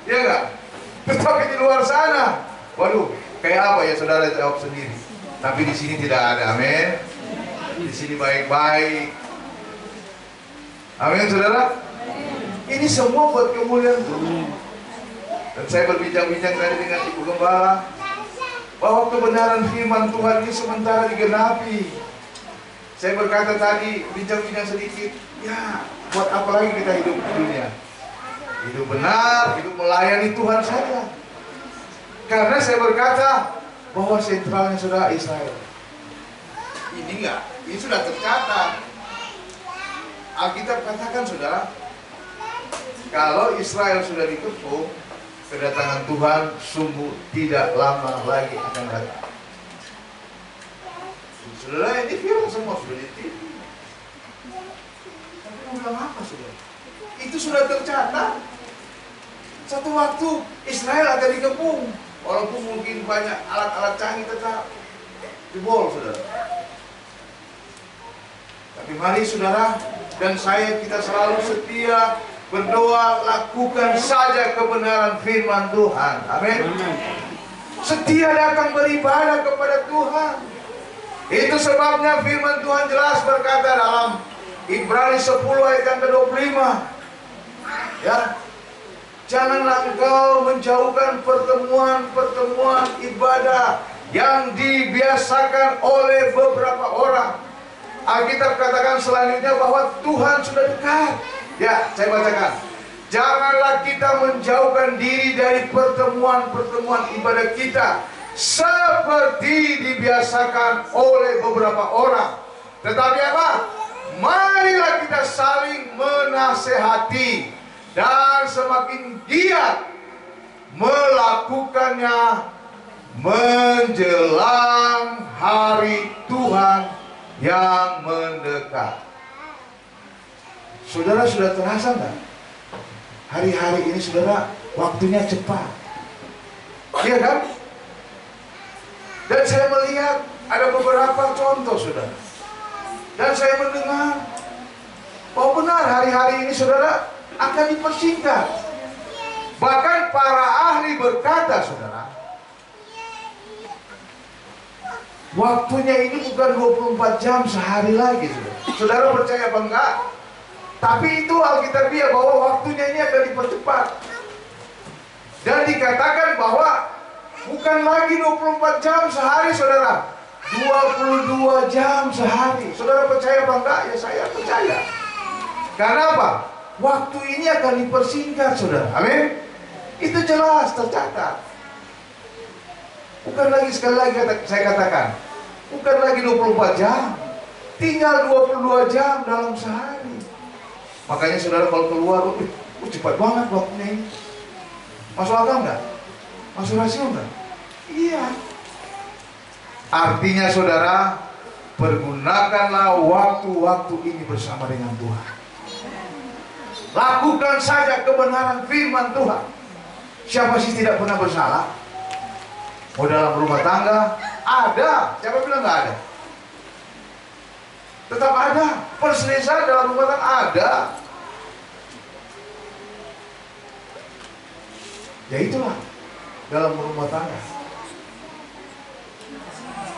[SPEAKER 4] ya enggak? Tetapi di luar sana, waduh, kayak apa ya saudara, jawab sendiri. Tapi di sini tidak ada, amin. Di sini baik-baik, amin saudara. Ini semua buat kemuliaan Tuhan. Dan saya berbincang-bincang tadi dengan Ibu Gembala, bahwa kebenaran firman Tuhan ini sementara digenapi Saya berkata tadi, bincang-bincang sedikit, ya buat apa lagi kita hidup di dunia? Hidup benar, hidup melayani Tuhan saja. Karena saya berkata bahwa sentralnya saudara Israel. Ini enggak, ini sudah tercatat. Alkitab katakan saudara, kalau Israel sudah dikepung, kedatangan Tuhan sungguh tidak lama lagi akan datang. Saudara, ini viral semua sudah di TV. Tapi mau bilang apa saudara? Itu sudah tercatat. Satu waktu Israel akan dikepung, walaupun mungkin banyak alat-alat canggih tetap jebol saudara. Tapi mari saudara dan saya, kita selalu setia berdoa, lakukan saja kebenaran firman Tuhan. Amin. Setia datang beribadah kepada Tuhan. Itu sebabnya firman Tuhan jelas berkata dalam Ibrani 10 ayat yang ke-25. Ya. Janganlah engkau menjauhkan pertemuan-pertemuan ibadah yang dibiasakan oleh beberapa orang. Alkitab katakan selanjutnya bahwa Tuhan sudah dekat. Ya, saya bacakan. Janganlah kita menjauhkan diri dari pertemuan-pertemuan ibadah kita seperti dibiasakan oleh beberapa orang. Tetapi apa? Marilah kita saling menasehati dan semakin giat melakukannya menjelang hari Tuhan yang mendekat. Saudara sudah terasa enggak? Hari-hari ini saudara, waktunya cepat. Iya kan? Dan saya melihat ada beberapa contoh saudara. Dan saya mendengar bahwa benar hari-hari ini saudara akan dipersingkat. Bahkan para ahli berkata saudara, waktunya ini bukan 24 jam sehari lagi saudara. Saudara percaya apa enggak? Tapi itu Alkitabiah bahwa waktunya ini akan dipercepat. Dan dikatakan bahwa bukan lagi 24 jam sehari saudara, 22 jam sehari. Saudara percaya apa enggak? Ya saya percaya. Karena apa? Waktu ini akan dipersingkat saudara. Amin. Itu jelas tercatat. Bukan lagi, sekali lagi saya katakan, bukan lagi 24 jam, tinggal 22 jam dalam sehari. Makanya saudara kalau keluar, cepat banget waktunya ini. Masuk akal nggak? Masuk rasio nggak? Iya. Artinya saudara, pergunakanlah waktu-waktu ini bersama dengan Tuhan. Lakukan saja kebenaran firman Tuhan. Siapa sih tidak pernah bersalah? Mau dalam rumah tangga ada. Siapa bilang nggak ada? Tetap ada. Perselisihan dalam rumah tangga ada. Ya itulah dalam rumah tangga.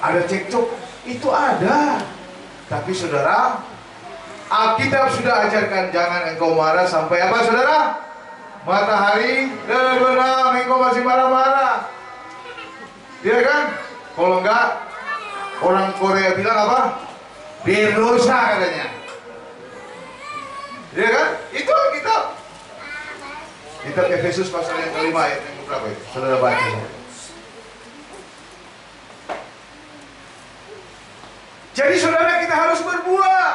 [SPEAKER 4] Ada cekcok, itu ada. Tapi saudara, Alkitab sudah ajarkan jangan engkau marah sampai apa saudara? Matahari terbenam, engkau masih marah-marah. Iya kan? Kalau enggak, orang Korea bilang apa? Berdosa katanya. Iya kan? Itu Alkitab. Kitab Efesus pasal yang ke-5 ayat yang berapa itu? Saudara baca. Jadi saudara, kita harus berbuah.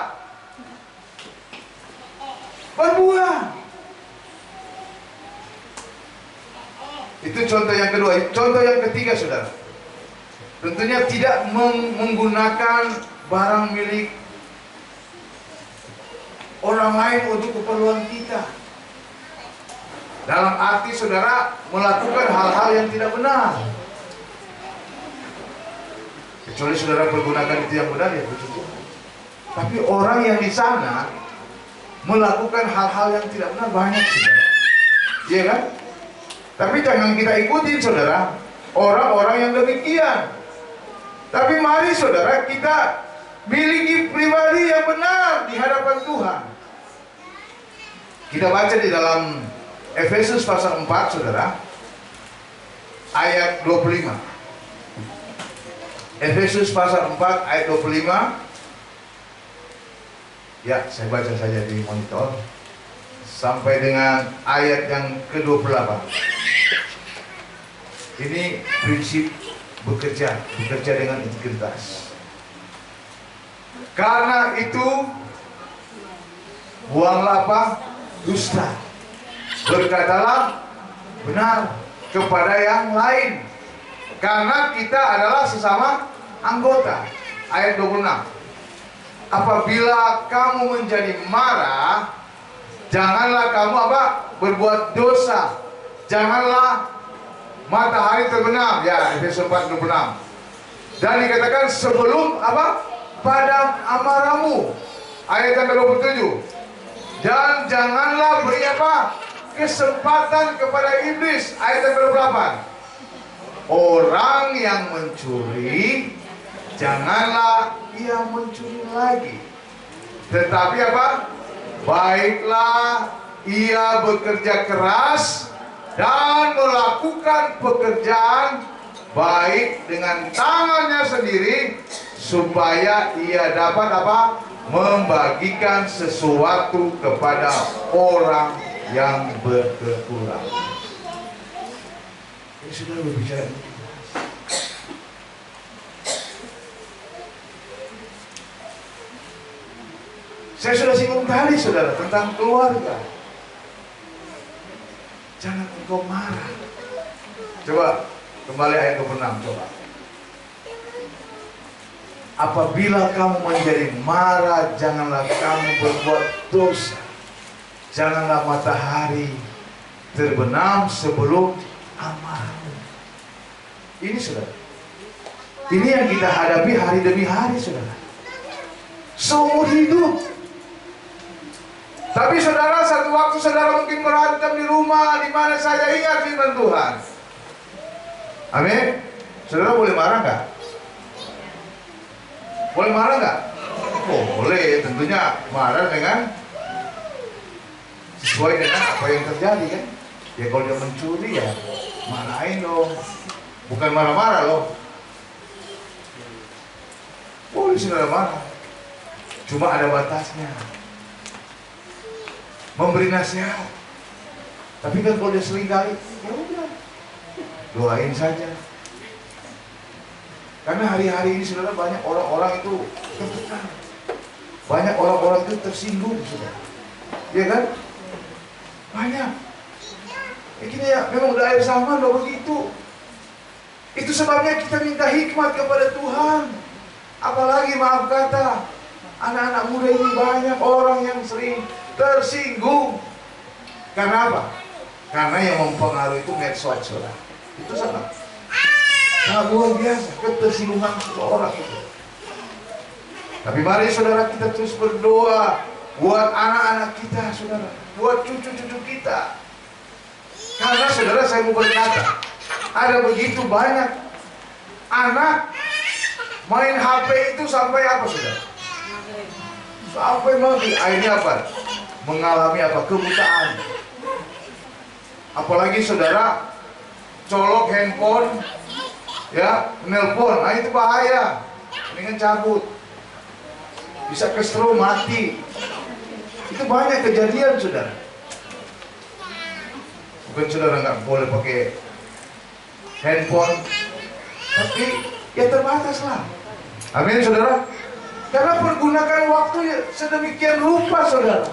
[SPEAKER 4] Berbuah. Itu contoh yang kedua. Contoh yang ketiga saudara, tentunya tidak menggunakan barang milik orang lain untuk keperluan kita. Dalam arti saudara melakukan hal-hal yang tidak benar. Kecuali saudara pergunakan itu yang benar, ya puji Tuhan. Tapi orang yang di sana melakukan hal-hal yang tidak benar banyak saudara. Iya kan? Tapi jangan kita ikutin saudara orang-orang yang demikian. Tapi mari saudara kita miliki pribadi yang benar di hadapan Tuhan. Kita baca di dalam Efesus pasal 4 saudara, ayat 25. Efesus pasal 4 ayat 25. Ya, saya baca saja di monitor sampai dengan ayat yang ke-28. Ini prinsip bekerja dengan integritas. Karena itu buanglah apa? Dusta. Berkatalah benar kepada yang lain. Karena kita adalah sesama anggota. Ayat 26. Apabila kamu menjadi marah, janganlah kamu apa? Berbuat dosa. Janganlah matahari terbenam. Ya, Efesus 4:26. Dan dikatakan sebelum apa? Padam amarahmu. Ayat yang ke-27. Dan janganlah beri apa? Kesempatan kepada iblis. Ayat yang ke-28. Orang yang mencuri, janganlah ia mencuri lagi. Tetapi apa? Baiklah ia bekerja keras dan melakukan pekerjaan baik dengan tangannya sendiri, supaya ia dapat apa? Membagikan sesuatu kepada orang yang berkekurangan. Ini sudah berbicara. Saya sudah singgung tadi, saudara, tentang keluarga. Jangan engkau marah. Coba kembali ayat ke-6, coba. Apabila kamu menjadi marah, janganlah kamu berbuat dosa. Janganlah matahari terbenam sebelum amarahmu. Ini, saudara, ini yang kita hadapi hari demi hari, saudara, seumur hidup. Tapi saudara, satu waktu saudara mungkin berantem di rumah, di mana saja, ingat firman Tuhan. Amin. Saudara boleh marah nggak? Boleh marah nggak? Oh, boleh. Tentunya marah dengan sesuai dengan apa yang terjadi, kan? Ya kalau dia mencuri, ya marahin dong. Bukan marah-marah loh. Boleh saudara marah. Cuma ada batasnya. Memberi nasihat. Tapi kan kalau dia sering kali, ya udah, doain saja. Karena hari-hari ini, saudara, banyak orang-orang itu tertekan. Banyak orang-orang itu tersinggung, saudara. Iya kan? Banyak. Gini ya, memang udah air zaman udah begitu. Itu sebabnya kita minta hikmat kepada Tuhan. Apalagi, maaf kata, anak-anak muda ini banyak orang yang sering tersinggung. Karena apa? Karena yang mempengaruhi itu medsos, saudara. Itu sangat luar biasa, ketersinggungan seseorang itu. Tapi mari saudara, kita terus berdoa buat anak-anak kita, saudara, buat cucu-cucu kita. Karena saudara, saya mau berkata, ada begitu banyak anak main HP itu sampai apa, saudara? Sampai maghrib. Akhirnya apa? Mengalami apa? Kebutaan. Apalagi saudara, colok handphone, ya, nelpon, nah itu bahaya. Mendingan cabut. Bisa kesetrum, mati. Itu banyak kejadian, saudara. Bukan saudara nggak boleh pakai handphone, tapi ya terbatas lah. Amin, saudara. Karena pergunakan waktu sedemikian rupa, saudara.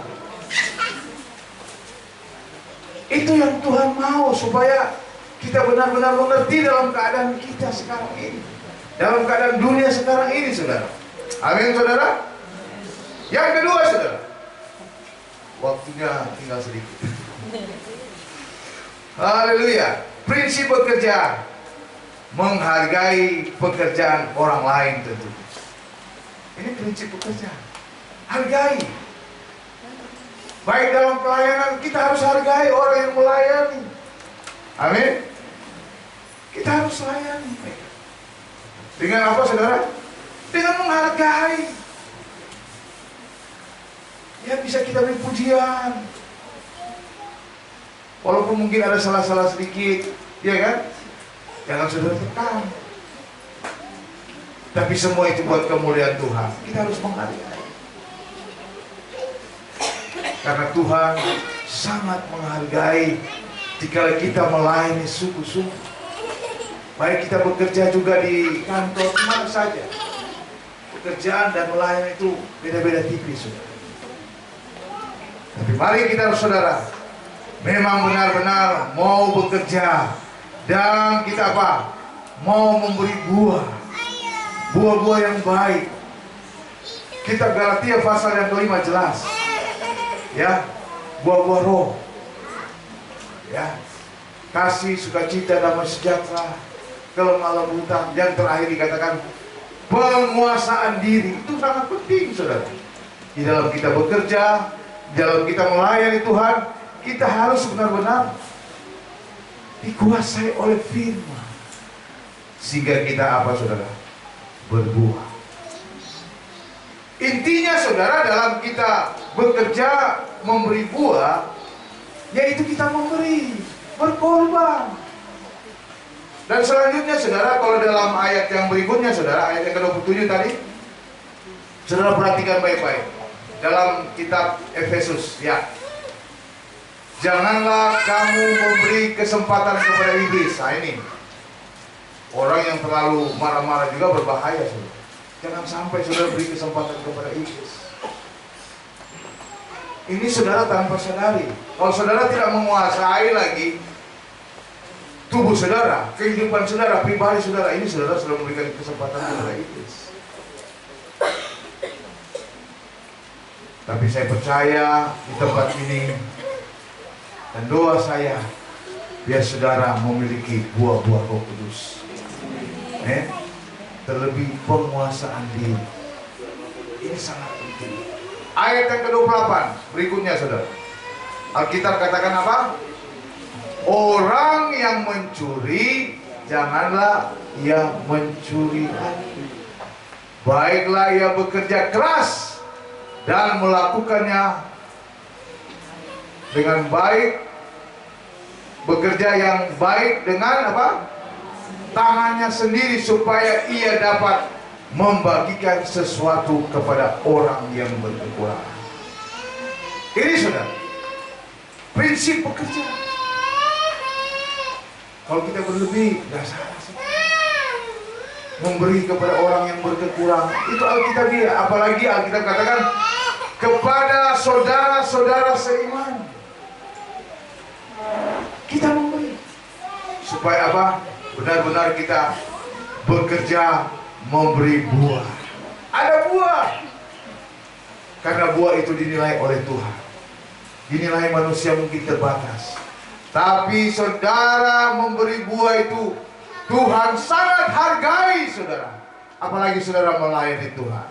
[SPEAKER 4] Itu yang Tuhan mau, supaya kita benar-benar mengerti dalam keadaan kita sekarang ini, dalam keadaan dunia sekarang ini, saudara. Amin, saudara. Yang kedua, saudara, waktunya tinggal sedikit. Haleluya. Prinsip bekerja, menghargai pekerjaan orang lain tentu. Ini prinsip bekerja. Hargai. Baik dalam pelayanan, kita harus hargai orang yang melayani. Amin. Kita harus layani. Dengan apa, saudara? Dengan menghargai. Ya, bisa kita beri pujian. Walaupun mungkin ada salah-salah sedikit, ya kan? Jangan saudara tekan. Tapi semua itu buat kemuliaan Tuhan. Kita harus menghargai. Karena Tuhan sangat menghargai jika kita melayani sungguh-sungguh. Baik kita bekerja juga di kantor, mana saja. Pekerjaan dan melayani itu beda-beda tipis, saudara. Tapi mari kita, saudara, memang benar-benar mau bekerja dan kita apa? Mau memberi buah, buah-buah yang baik. Kitab Galatia pasal yang kelima jelas, ya, buah-buah roh, ya, kasih, sukacita, damai sejahtera, kelemah lembutan. Yang terakhir dikatakan penguasaan diri. Itu sangat penting, saudara. Di dalam kita bekerja, di dalam kita melayani Tuhan, kita harus benar-benar dikuasai oleh firman, sehingga kita apa, saudara? Berbuah. Intinya, saudara, dalam kita bekerja memberi buah, yaitu kita memberi, berkorban. Dan selanjutnya, saudara, kalau dalam ayat yang berikutnya, saudara, ayat yang ke-27 tadi, saudara perhatikan baik-baik. Dalam kitab Efesus, ya, janganlah kamu memberi kesempatan kepada iblis. Nah, ini orang yang terlalu marah-marah juga berbahaya, saudara. Jangan sampai saudara beri kesempatan kepada iblis. Ini saudara tanpa sadari. Kalau saudara tidak menguasai lagi tubuh saudara, kehidupan saudara, pribadi saudara, ini saudara sudah memberikan kesempatan kepada iblis. Tapi saya percaya di tempat ini, dan doa saya, biar saudara memiliki buah-buah Roh Kudus. Terlebih penguasaan diri. Ini sangat penting. Ayat yang ke-28 berikutnya, saudara. Alkitab katakan apa? Orang yang mencuri, janganlah ia mencuri lagi. Baiklah ia bekerja keras dan melakukannya dengan baik. Bekerja yang baik dengan apa? Tangannya sendiri, supaya ia dapat membagikan sesuatu kepada orang yang berkekurangan. Ini, saudara, prinsip bekerja. Kalau kita berlebih, tidak salah sih. Memberi kepada orang yang berkekurangan, itu Alkitab dia. Apalagi Alkitab katakan kepada saudara-saudara seiman, kita memberi. Supaya apa? Benar-benar kita bekerja memberi buah. Ada buah. Karena buah itu dinilai oleh Tuhan. Dinilai manusia mungkin terbatas. Tapi saudara memberi buah itu Tuhan sangat hargai, saudara. Apalagi saudara melayani Tuhan.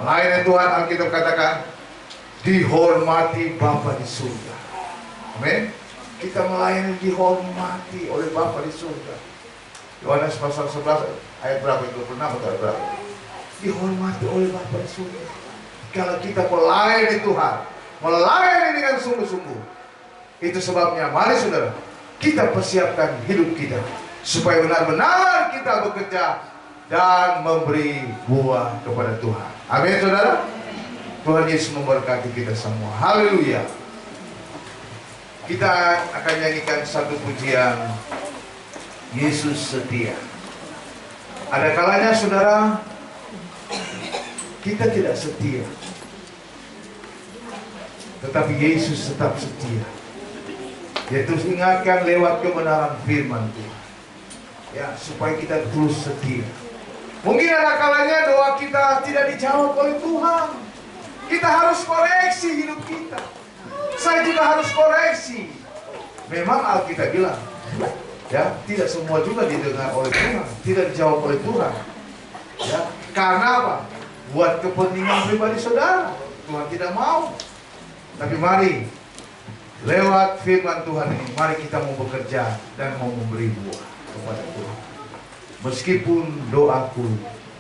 [SPEAKER 4] Melayani Tuhan, Alkitab katakan dihormati Bapa di surga. Amin. Kita melayani dihormati oleh Bapa di surga. Yohanes pasal 11 ayat berapa? 26 atau berapa? Dihormati oleh Bapa di surga. Kalau kita melayani Tuhan, melayani dengan sungguh-sungguh, itu sebabnya mari saudara, kita persiapkan hidup kita supaya benar-benar kita bekerja dan memberi buah kepada Tuhan. Amin, saudara. Tuhan Yesus memberkati kita semua. Haleluya. Kita akan nyanyikan satu pujian, Yesus setia. Ada kalanya, saudara, kita tidak setia, tetapi Yesus tetap setia. Dia terus ingatkan lewat kebenaran firman Tuhan, ya, supaya kita terus setia. Mungkin ada kalanya doa kita tidak dijawab oleh Tuhan. Kita harus koreksi hidup kita. Saya juga harus koreksi. Memang Alkitab bilang, ya, tidak semua juga didengar oleh Tuhan, tidak dijawab oleh Tuhan. Ya, karena apa? Buat kepentingan pribadi saudara, Tuhan tidak mau. Tapi mari, lewat firman Tuhan ini, mari kita mau bekerja dan mau memberi buah kepada Tuhan. Meskipun doaku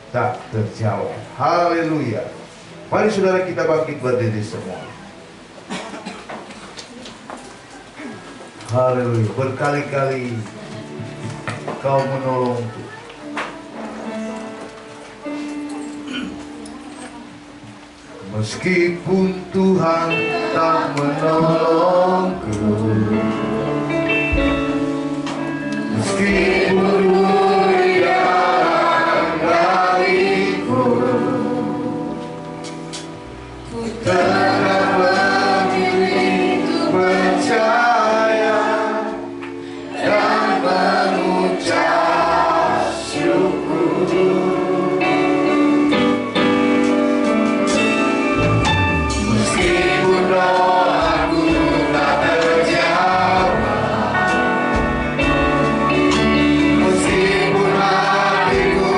[SPEAKER 4] tak terjawab. Haleluya. Mari saudara kita bangkit berdiri semua. Haleluya. Berkali-kali Kau menolongku. Meskipun Tuhan tak menolongku, meskipun Dia dariku, ku tetap memilih untuk percaya dan mengucap syukur. Meskipun doaku tak terjawab, meskipun hatiku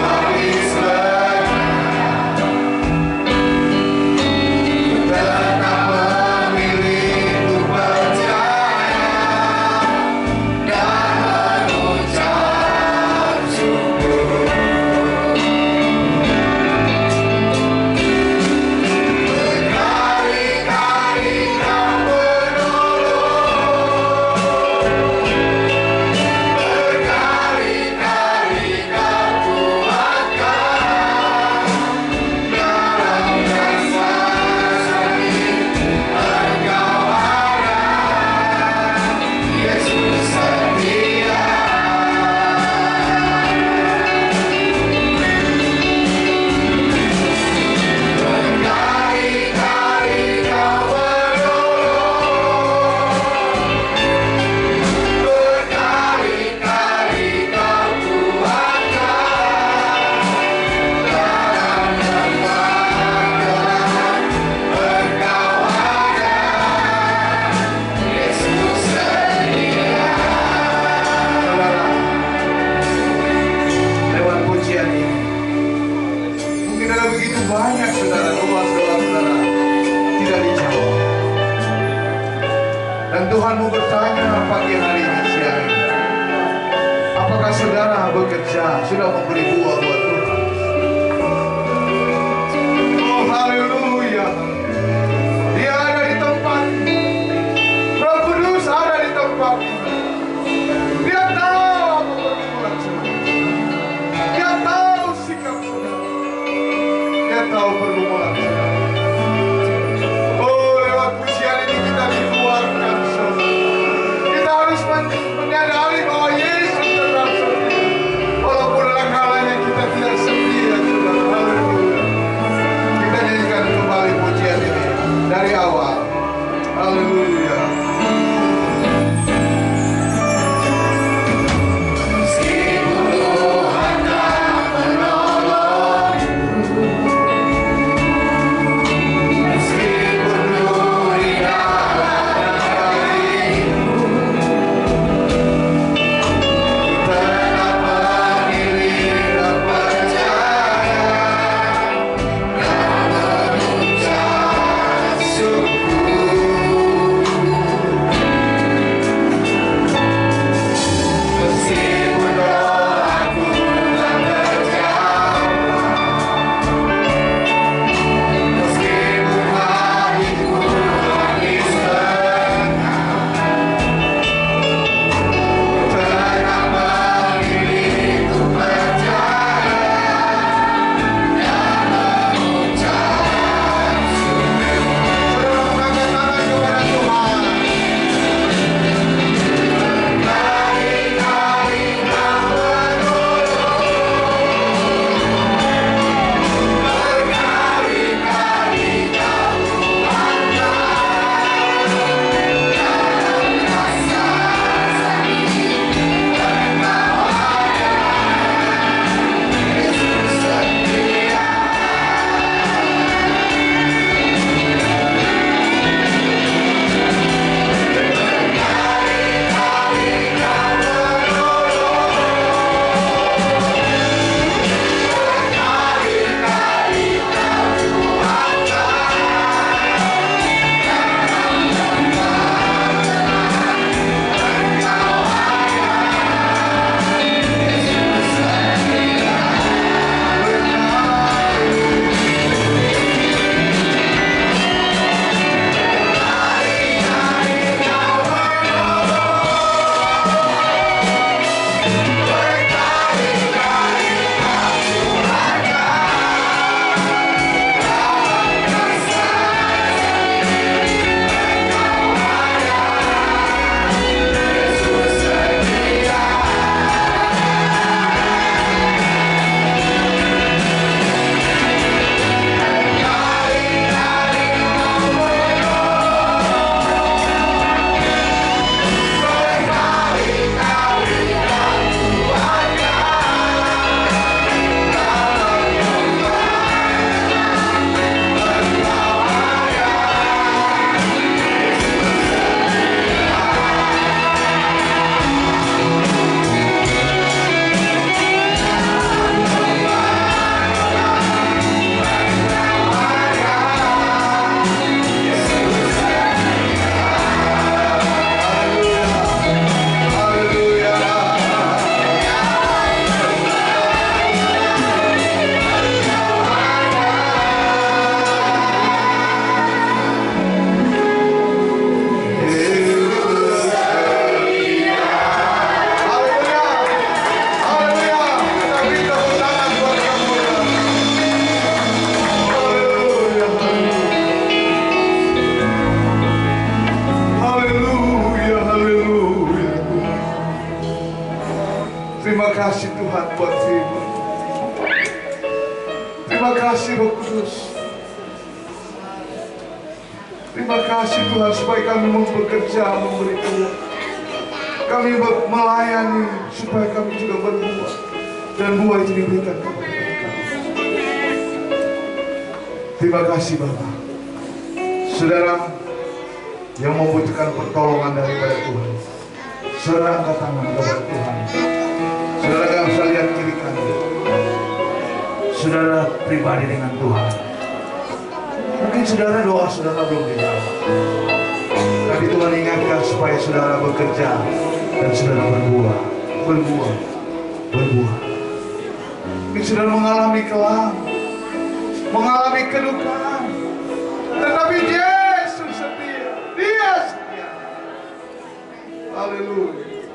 [SPEAKER 4] habis lelah, tetap memilih untuk percaya dan mengucap syukur. Berkali-kali Kau menolong, berkali-kali Kau kuatkan, dalam rasa sakit Engkau ada, Yesus setia. Berkali-kali Kau menolong, berkali-kali Kau kuatkan, dalam kegelapan Engkau ada, Yesus setia. Saudara, lewat pujian ini mungkin ada begitu banyak saudara doa-doa saudara tidak dijawab, dan Tuhan mau bertanya pagi hari ini, siang ini, apakah saudara bekerja sudah memberi buah buat Tuhan? Oh haleluya, Dia ada di tempat, Roh Kudus ada di tempat. Dia tahu apa pergumulan saudara, Dia tahu sikap saudara, Dia tahu pergumulan saudara. Oh, lewat pujian ini kita dikeluarkan saudara. Kita harus menyadari bahwa Yesus tetap setia, walaupun ada kalanya kita tidak setia saudara. Haleluya. Kita nyanyikan kembali pujian ini dari awal. Haleluya. Meskipun Tuhan tak menolong, meskipun duri dalam dariku, tetap memilih dan percaya dan mengucap syukur. Terima kasih Tuhan supaya kami mau bekerja, memberi Tuhan. Kami melayani supaya kami juga berbuah. Dan buah itu diberikan kepada kami. Terima kasih Bapak. Saudara yang membutuhkan pertolongan daripada Tuhan, saudara angkat tangan kepada Tuhan. Saudara yang bisa lihat kiri kanan, saudara pribadi dengan Tuhan. Mungkin saudara doa saudara belum dijawab, tapi Tuhan ingatkan supaya saudara bekerja dan saudara berbuah. Mungkin saudara mengalami kelam, mengalami kedukaan, tetapi Yesus setia. Dia setia. Haleluya.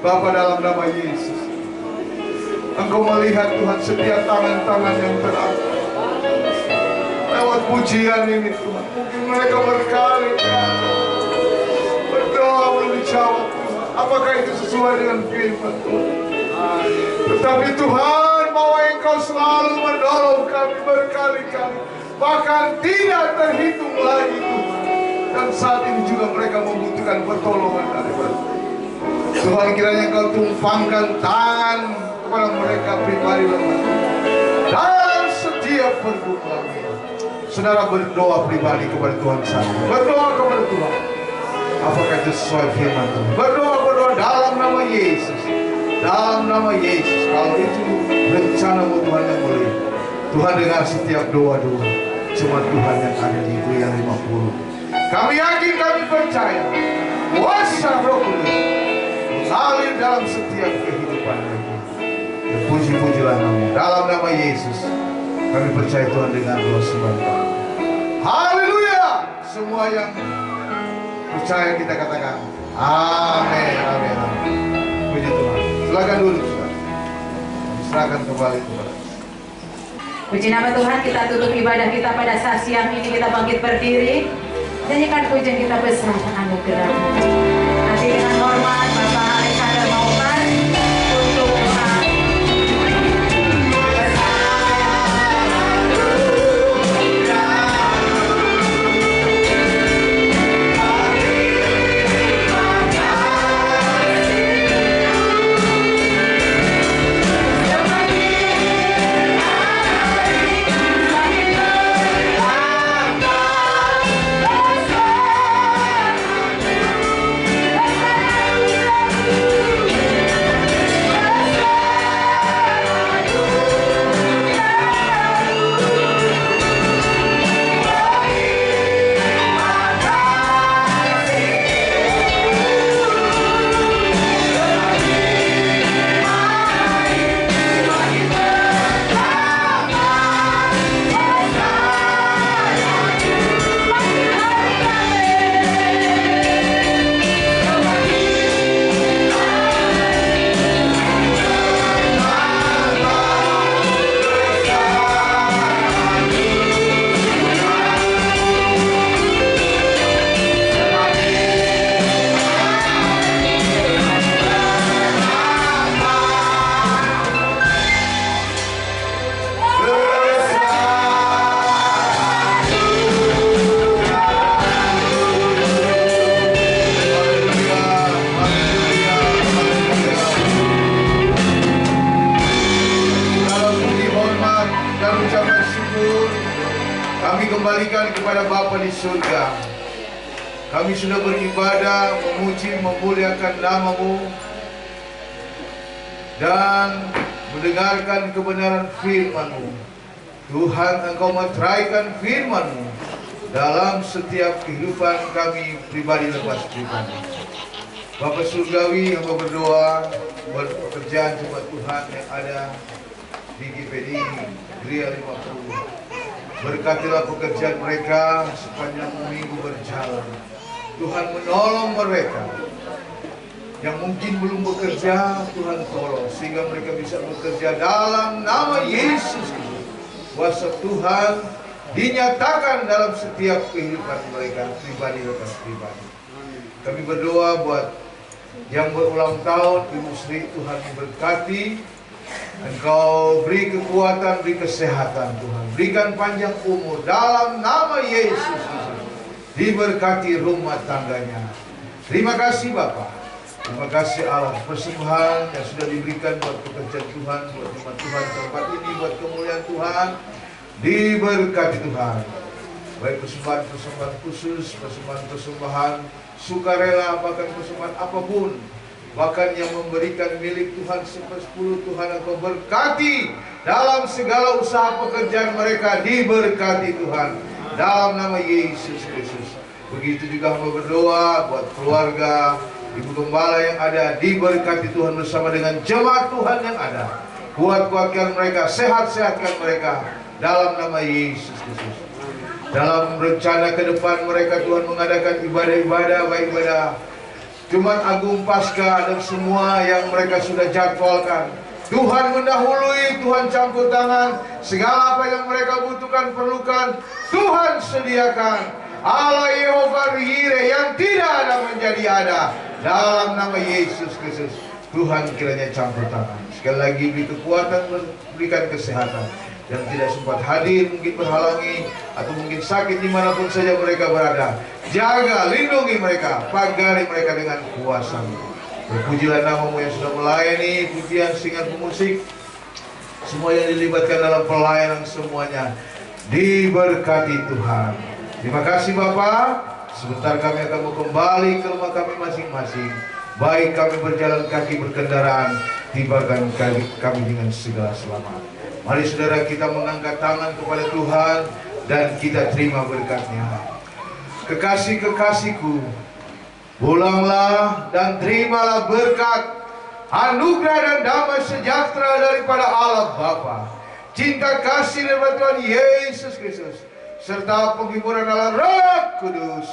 [SPEAKER 4] Bapa, dalam nama Yesus, Engkau melihat Tuhan setiap tangan-tangan yang terangkat lewat pujian ini Tuhan. Mungkin mereka berkali-kali berdoa belum dijawab Tuhan. Apakah itu sesuai dengan firman Tuhan? Tetapi Tuhan, bahwa Engkau selalu menolong kami berkali-kali, bahkan tidak terhitung lagi Tuhan. Dan saat ini juga mereka membutuhkan pertolongan daripada Tuhan. Kiranya Engkau tumpangkan tangan kepada mereka pribadi dalam setiap pergumulan. Saudara berdoa pribadi kepada Tuhan saat ini. Berdoa kepada Tuhan. Apakah itu sesuai firman Tuhan? Berdoa dalam nama Yesus. Dalam nama Yesus. Kalau itu rencana-Mu Tuhan yang mulia, Tuhan dengar setiap doa-doa. Cuma Tuhan yang ada di Gria 50. Kami yakin, kami percaya kuasa Roh Kudus mengalir dalam setiap kehidupan kami. Dan puji-pujilah nama-Mu. Dalam nama Yesus kami percaya Tuhan dengan doa sembah kami. Haleluya. Semua yang percaya kita katakan amin, amin, amin. Puji Tuhan. Silakan duduk saudara. Serahkan kembali kepada
[SPEAKER 1] Puji nama Tuhan, kita tutup ibadah kita pada saat siang ini. Kita bangkit berdiri, nyanyikan pujian kita besar anugerah. Nanti dengan hormat Bapak Alexander Maupan untuk
[SPEAKER 4] kembalikan kepada Bapa di surga. Kami sudah beribadah, memuji, memuliakan nama-Mu dan mendengarkan kebenaran firman-Mu. Tuhan, Engkau meteraikan firman-Mu dalam setiap kehidupan kami pribadi lepas pribadi. Bapa surgawi, Hamba berdoa buat pekerjaan jemaat Tuhan yang ada di GPD Gria 50. Berkatilah pekerjaan mereka sepanjang minggu berjalan. Tuhan menolong mereka yang mungkin belum bekerja. Tuhan tolong sehingga mereka bisa bekerja dalam nama Yesus Kristus. Kuasa Tuhan dinyatakan dalam setiap kehidupan mereka pribadi lepas pribadi. Kami berdoa buat yang berulang tahun, Ibu Sri, Tuhan memberkati. Engkau beri kekuatan, beri kesehatan Tuhan. Berikan panjang umur dalam nama Yesus Kristus. diberkati rumah tangganya. Terima kasih Bapa. Terima kasih Allah, persembahan yang sudah diberikan buat pekerjaan Tuhan, buat umat Tuhan tempat ini, buat kemuliaan Tuhan. Diberkati Tuhan. Baik persembahan khusus, persembahan sukarela, bahkan persembahan apapun, bahkan yang memberikan milik Tuhan 10 Tuhan Engkau berkati dalam segala usaha pekerjaan mereka. Diberkati Tuhan dalam nama Yesus Kristus. Begitu juga hamba berdoa buat keluarga Ibu Gembala yang ada, diberkati Tuhan bersama dengan jemaat Tuhan yang ada. Kuat-kuatkan mereka, sehat-sehatkan mereka dalam nama Yesus Kristus. Dalam rencana ke depan mereka Tuhan mengadakan ibadah-ibadah, baik ibadah Jumat Agung Paskah dan semua yang mereka sudah jadwalkan. Tuhan mendahului, Tuhan campur tangan, segala apa yang mereka butuhkan, perlukan, Tuhan sediakan. Allah Yehova Yireh yang tidak ada menjadi ada. Dalam nama Yesus Kristus, Tuhan kiranya campur tangan. Sekali lagi beri kekuatan, berikan kesehatan. Yang tidak sempat hadir, mungkin berhalangi, atau mungkin sakit dimanapun saja mereka berada. Jaga, lindungi mereka, pagari mereka dengan kuasa-Mu. Berpujilah nama-Mu yang sudah melayani, pujian, singan, pemusik, semua yang dilibatkan dalam pelayanan semuanya. Diberkati Tuhan. Terima kasih Bapak. Sebentar kami akan mau kembali ke rumah kami masing-masing. Baik kami berjalan kaki berkendaraan, tibakan kami dengan segala selamat. Mari saudara kita mengangkat tangan kepada Tuhan dan kita terima berkat-Nya. Kekasih-kekasihku, pulanglah dan terimalah berkat, anugerah dan damai sejahtera daripada Allah Bapa, cinta kasih daripada Tuhan Yesus Kristus, serta penghiburan Allah Roh Kudus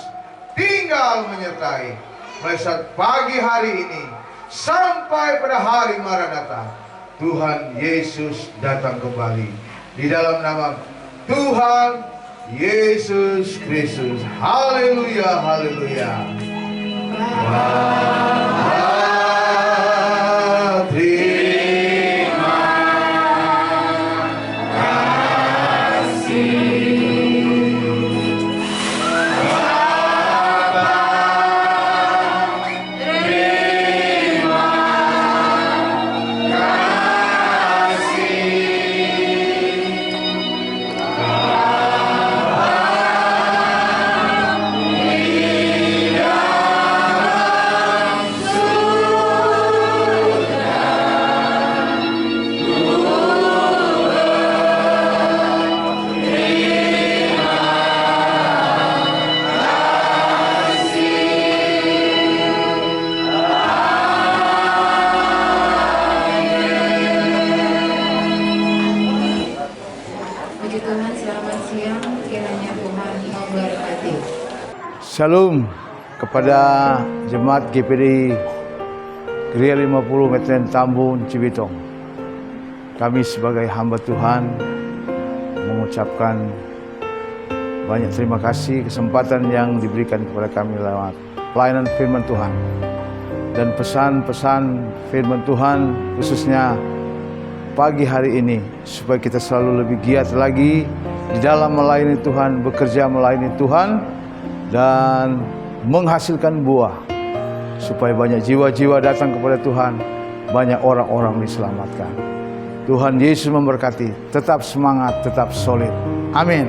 [SPEAKER 4] tinggal menyertai mulai saat pagi hari ini sampai pada hari Maranatha. Tuhan Yesus datang kembali di dalam nama Tuhan Yesus Kristus. Haleluya, haleluya. Terima kasih.
[SPEAKER 6] Shalom kepada jemaat GPD Gereja 50 Medan Tambun Cibitung. Kami sebagai hamba Tuhan mengucapkan banyak terima kasih kesempatan yang diberikan kepada kami lewat pelayanan firman Tuhan dan pesan-pesan firman Tuhan, khususnya pagi hari ini, supaya kita selalu lebih giat lagi di dalam melayani Tuhan, bekerja melayani Tuhan dan menghasilkan buah, supaya banyak jiwa-jiwa datang kepada Tuhan, banyak orang-orang diselamatkan. Tuhan Yesus memberkati. Tetap semangat, tetap solid. Amin.